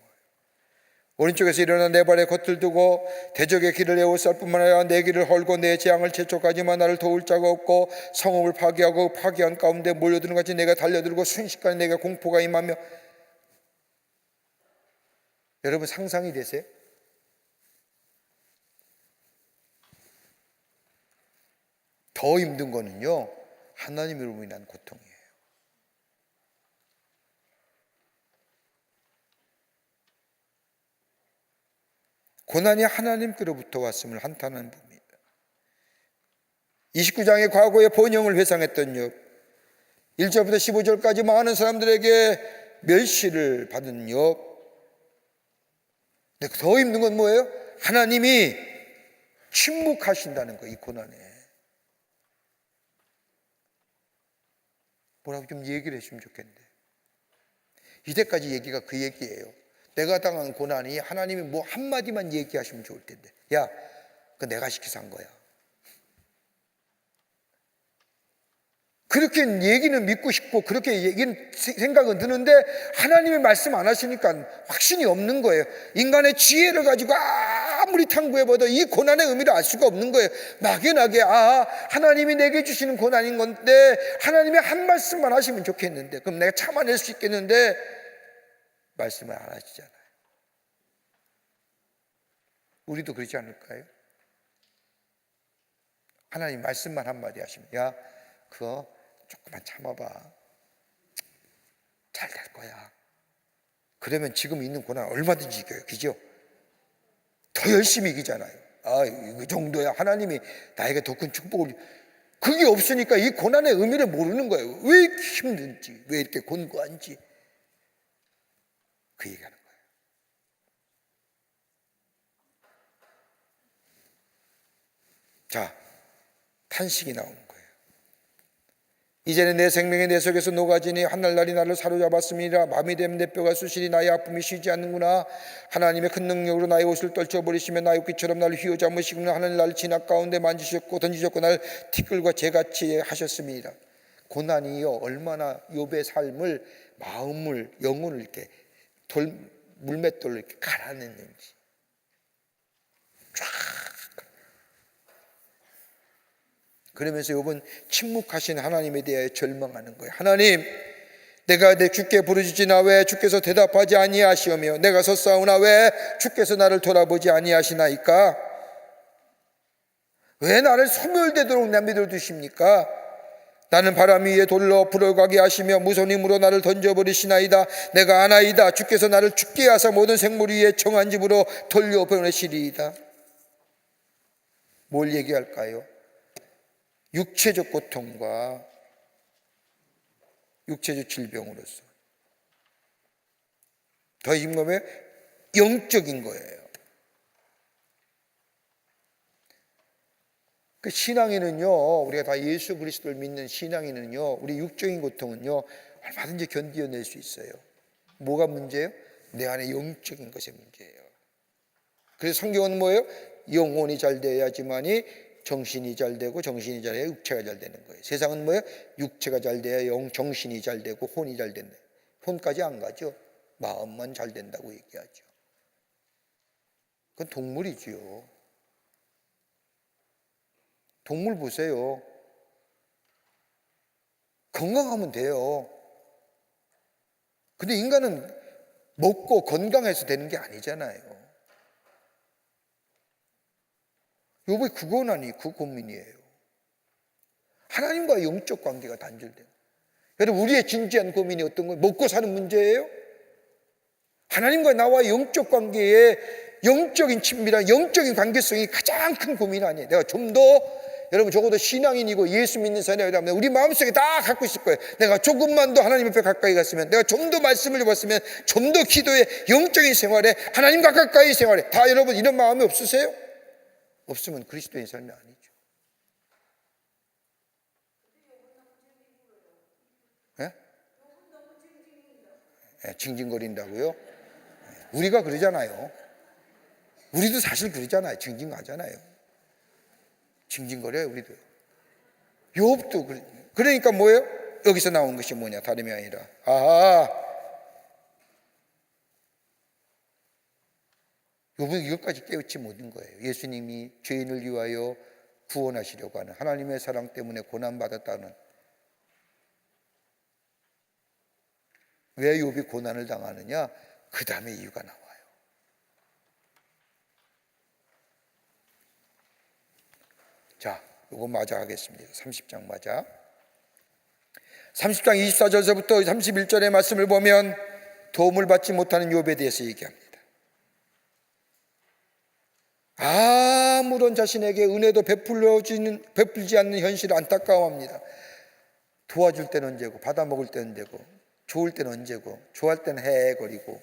오른쪽에서 일어나 내 발에 겉을 두고 대적의 길을 에워쌀 뿐만 아니라 내 길을 헐고 내 재앙을 재촉하지만 나를 도울 자가 없고 성읍을 파괴하고 파괴한 가운데 몰려드는 같이 내가 달려들고 순식간에 내가 공포가 임하며. 여러분 상상이 되세요? 더 힘든 거는요, 하나님으로 인한 고통이에요. 고난이 하나님께로부터 왔음을 한탄하는 겁니다. 29장의 과거의 번영을 회상했던 욥, 1절부터 15절까지 많은 사람들에게 멸시를 받은 욥. 근데 더 힘든 건 뭐예요? 하나님이 침묵하신다는 거예요. 이 고난에 뭐라고 좀 얘기를 했으면 좋겠는데, 이때까지 얘기가 그 얘기예요. 내가 당한 고난이 하나님이 뭐 한마디만 얘기하시면 좋을 텐데, 야, 그거 내가 시켜서 한 거야. 그렇게 얘기는 믿고 싶고 그렇게 얘기는 생각은 드는데 하나님의 말씀 안 하시니까 확신이 없는 거예요. 인간의 지혜를 가지고 아무리 탐구해봐도 이 고난의 의미를 알 수가 없는 거예요. 막연하게 하나님이 내게 주시는 고난인 건데 하나님이 한 말씀만 하시면 좋겠는데, 그럼 내가 참아낼 수 있겠는데 말씀을 안 하시잖아요. 우리도 그러지 않을까요? 하나님 말씀만 한마디 하시면, 야, 그거 조금만 참아봐, 잘 될 거야. 그러면 지금 있는 고난 얼마든지 이겨요. 그죠? 더 열심히 이기잖아요. 이 정도야 하나님이 나에게 더 큰 축복을. 그게 없으니까 이 고난의 의미를 모르는 거예요. 왜 이렇게 힘든지, 왜 이렇게 곤고한지. 그 얘기하는 거예요. 자, 탄식이 나오는 거예요. 이제는 내 생명이 내 속에서 녹아지니 하늘날이 나를 사로잡았음이라. 밤이 되면 내 뼈가 쑤시니 나의 아픔이 쉬지 않는구나. 하나님의 큰 능력으로 나의 옷을 떨쳐버리시며 나의 웃기처럼 나를 휘어잡으시구나. 하늘 나를 진압 가운데 만지셨고 던지셨고 나를 티끌과 재같이 하셨습니다. 고난이요, 얼마나 욥의 삶을, 마음을, 영혼을 이렇게 물맷돌로 이렇게 갈아냈는지. 쫙. 그러면서 욥은 침묵하신 하나님에 대하여 절망하는 거예요. 하나님, 내가 내 주께 부르짖으나 왜 주께서 대답하지 아니하시오며, 내가 섰사오나 왜 주께서 나를 돌아보지 아니하시나이까. 왜 나를 소멸되도록 내버려 두십니까? 나는 바람 위에 돌러 불어가게 하시며 무서운 힘으로 나를 던져버리시나이다. 내가 아나이다. 주께서 나를 죽게 하사 모든 생물 위에 정한 집으로 돌려보내시리이다. 뭘 얘기할까요? 육체적 고통과 육체적 질병으로서 더 임금의 영적인 거예요. 그 신앙인은요, 우리가 다 예수 그리스도를 믿는 신앙인은요, 우리 육적인 고통은요 얼마든지 견디어낼 수 있어요. 뭐가 문제예요? 내 안에 영적인 것이 문제예요. 그래서 성경은 뭐예요? 영혼이 잘 돼야지만이 정신이 잘 되고, 정신이 잘 돼야 육체가 잘 되는 거예요. 세상은 뭐예요? 육체가 잘 돼야 정신이 잘 되고 혼이 잘 된다. 혼까지 안 가죠. 마음만 잘 된다고 얘기하죠. 그건 동물이지요. 동물 보세요. 건강하면 돼요. 근데 인간은 먹고 건강해서 되는 게 아니잖아요. 요번 그건 그 고민이에요. 하나님과 영적 관계가 단절돼요. 여러분, 우리의 진지한 고민이 어떤 거예요? 먹고 사는 문제예요? 하나님과 나와 영적 관계에 영적인 친밀한 영적인 관계성이 가장 큰 고민 아니에요. 내가 좀 더, 여러분 적어도 신앙인이고 예수 믿는 사람이라면 우리 마음속에 다 갖고 있을 거예요. 내가 조금만 더 하나님 앞에 가까이 갔으면, 내가 좀 더 말씀을 읽었으면, 좀 더 기도에, 영적인 생활에, 하나님과 가까이 생활에, 다 여러분 이런 마음이 없으세요? 없으면 그리스도인 삶이 아니죠. 예? 예, 징징거린다고요? 우리가 그러잖아요. 우리도 사실 그러잖아요. 징징하잖아요. 징징거려요, 우리도. 욥도 그러니까 뭐예요? 여기서 나온 것이 뭐냐, 다름이 아니라 욥은 이것까지 깨우치 못한 거예요. 예수님이 죄인을 위하여 구원하시려고 하는 하나님의 사랑 때문에 고난받았다는, 왜 욥이 고난을 당하느냐? 그 다음에 이유가 나와요. 자, 이거 맞아 하겠습니다. 30장 맞아. 30장 24절서부터 31절의 말씀을 보면 도움을 받지 못하는 욥에 대해서 얘기합니다. 아무런 자신에게 은혜도 베풀지 않는 현실을 안타까워합니다. 도와줄 때는 언제고, 받아먹을 때는 언제고, 좋을 때는 언제고, 좋아할 때는 헤헤거리고.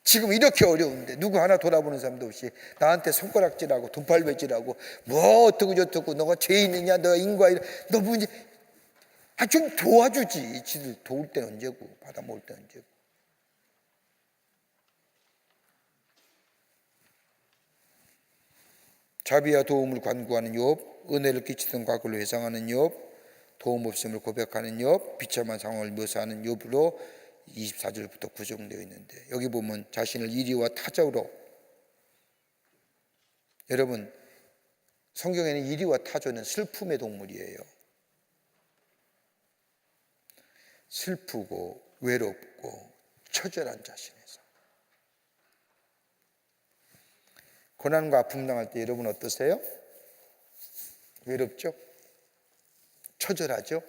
지금 이렇게 어려운데 누구 하나 돌아보는 사람도 없이 나한테 손가락질하고 돈팔배질하고 뭐 어떻고 저떻고, 너가 죄 있느냐, 너가 인과이라, 너 문제, 좀 도와주지. 지들 도울 때는 언제고, 받아먹을 때는 언제고. 자비와 도움을 간구하는 욥, 은혜를 끼치던 과거를 회상하는 욥, 도움 없음을 고백하는 욥, 비참한 상황을 묘사하는 욥으로 24절부터 구성되어 있는데, 여기 보면 자신을 이리와 타저로, 여러분 성경에는 이리와 타저는 슬픔의 동물이에요. 슬프고 외롭고 처절한 자신에서 고난과 아픔 당할 때 여러분 어떠세요? 외롭죠? 처절하죠?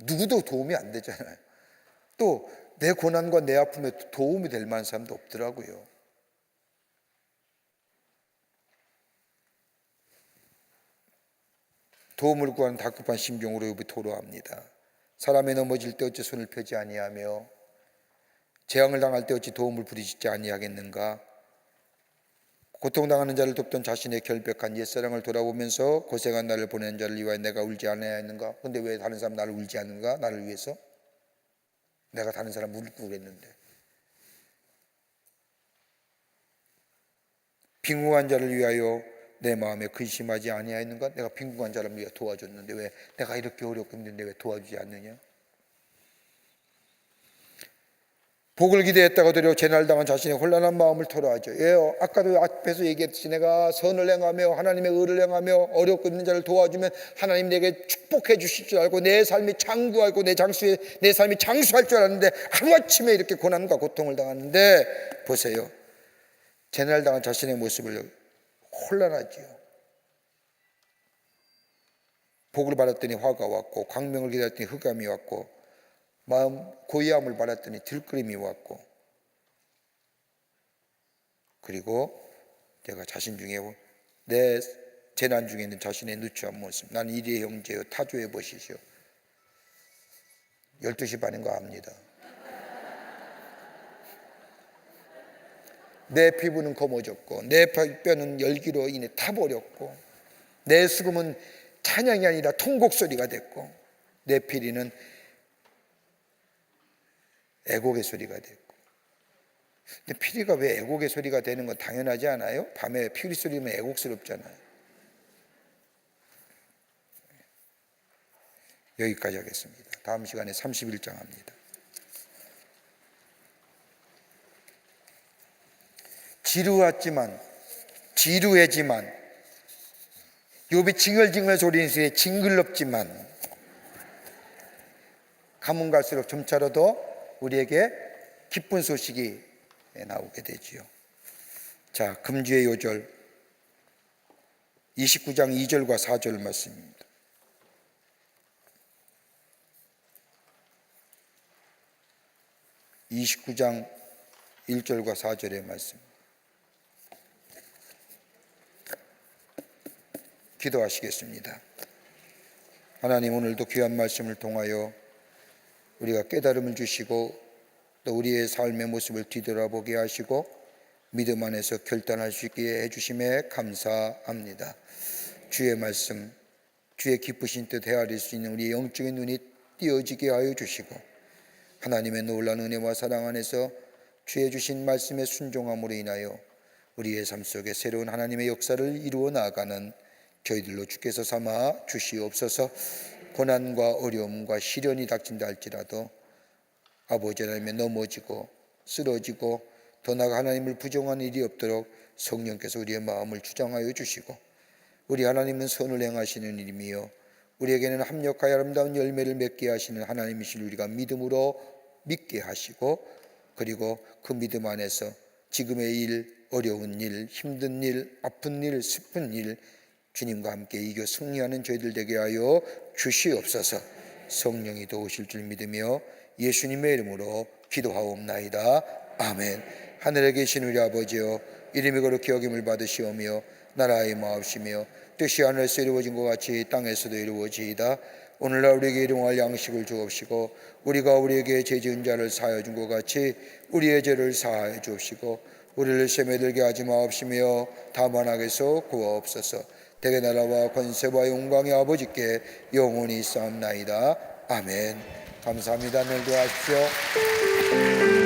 누구도 도움이 안 되잖아요. 또 내 고난과 내 아픔에 도움이 될 만한 사람도 없더라고요. 도움을 구하는 다급한 심정으로 욥이 토로합니다. 사람이 넘어질 때 어찌 손을 펴지 아니하며, 재앙을 당할 때 어찌 도움을 부리시지 아니하겠는가. 고통당하는 자를 돕던 자신의 결백한 옛사랑을 돌아보면서 고생한 나를 보낸 자를 위하여 내가 울지 않아야 했는가. 근데 왜 다른 사람 나를 울지 않는가? 나를 위해서? 내가 다른 사람 울고 그랬는데. 빈궁한 자를 위하여 내 마음에 근심하지 아니하였는가? 내가 빈궁한 자를 위해 도와줬는데 왜 내가 이렇게 어렵고 힘든데 왜 도와주지 않느냐? 복을 기대했다가 도리어 재난을 당한 자신의 혼란한 마음을 토로하죠. 예, 아까도 앞에서 얘기했듯이 내가 선을 행하며 하나님의 의를 행하며 어렵고 있는 자를 도와주면 하나님 내게 축복해 주실 줄 알고 내 삶이 장구하고 내 삶이 장수할 줄 알았는데 하루아침에 이렇게 고난과 고통을 당하는데, 보세요. 제날당한 자신의 모습을 혼란하지요. 복을 받았더니 화가 왔고, 광명을 기다렸더니 흑암이 왔고, 마음 고요함을 받았더니 들끓음이 왔고, 그리고 내가 자신 중에 내 재난 중에 있는 자신의 누추한 모습, 나는 이리의 형제요 타조의 벗이시오. 12시 반인 거 압니다. 내 피부는 검어졌고, 내 뼈는 열기로 인해 타버렸고, 내 수금은 찬양이 아니라 통곡 소리가 됐고, 내 피리는 애곡의 소리가 됐고. 근데 피리가 왜 애곡의 소리가 되는 건 당연하지 않아요? 밤에 피리 소리면 애곡스럽잖아요. 여기까지 하겠습니다. 다음 시간에 31장 합니다. 지루하지만 욥이 징글징글 소리는 소리에 징글럽지만 가면 갈수록 점차로도 우리에게 기쁜 소식이 나오게 되지요. 자, 금주의 요절 29장 2절과 4절 말씀입니다. 29장 1절과 4절의 말씀. 기도하시겠습니다. 하나님, 오늘도 귀한 말씀을 통하여 우리가 깨달음을 주시고 또 우리의 삶의 모습을 뒤돌아보게 하시고 믿음 안에서 결단할 수 있게 해주심에 감사합니다. 주의 말씀, 주의 기쁘신 뜻 헤아릴 수 있는 우리의 영적인 눈이 띄어지게 하여 주시고 하나님의 놀라운 은혜와 사랑 안에서 주의 주신 말씀의 순종함으로 인하여 우리의 삶 속에 새로운 하나님의 역사를 이루어 나아가는 저희들로 주께서 삼아 주시옵소서. 고난과 어려움과 시련이 닥친다 할지라도 아버지 하나님의 넘어지고 쓰러지고 더 나아가 하나님을 부정한 일이 없도록 성령께서 우리의 마음을 주장하여 주시고 우리 하나님은 선을 행하시는 이름이요 우리에게는 합력하여 아름다운 열매를 맺게 하시는 하나님이신 우리가 믿음으로 믿게 하시고 그리고 그 믿음 안에서 지금의 일, 어려운 일, 힘든 일, 아픈 일, 슬픈 일 주님과 함께 이겨 승리하는 저희들 되게 하여 주시옵소서. 성령이 도우실 줄 믿으며 예수님의 이름으로 기도하옵나이다. 아멘. 하늘에 계신 우리 아버지여, 이름이 거룩히 여김을 받으시오며 나라의 마옵시며 뜻이 하늘에서 이루어진 것 같이 땅에서도 이루어지이다. 오늘날 우리에게 일용할 양식을 주옵시고 우리가 우리에게 죄 지은 자를 사하여 준 것 같이 우리의 죄를 사하여 주옵시고 우리를 시험에 들게 하지 마옵시며 다만 악에서 구하옵소서. 대개 나라와 권세와 영광의 아버지께 영원히 쌓옵나이다. 아멘. 감사합니다. 내일도 하십시오.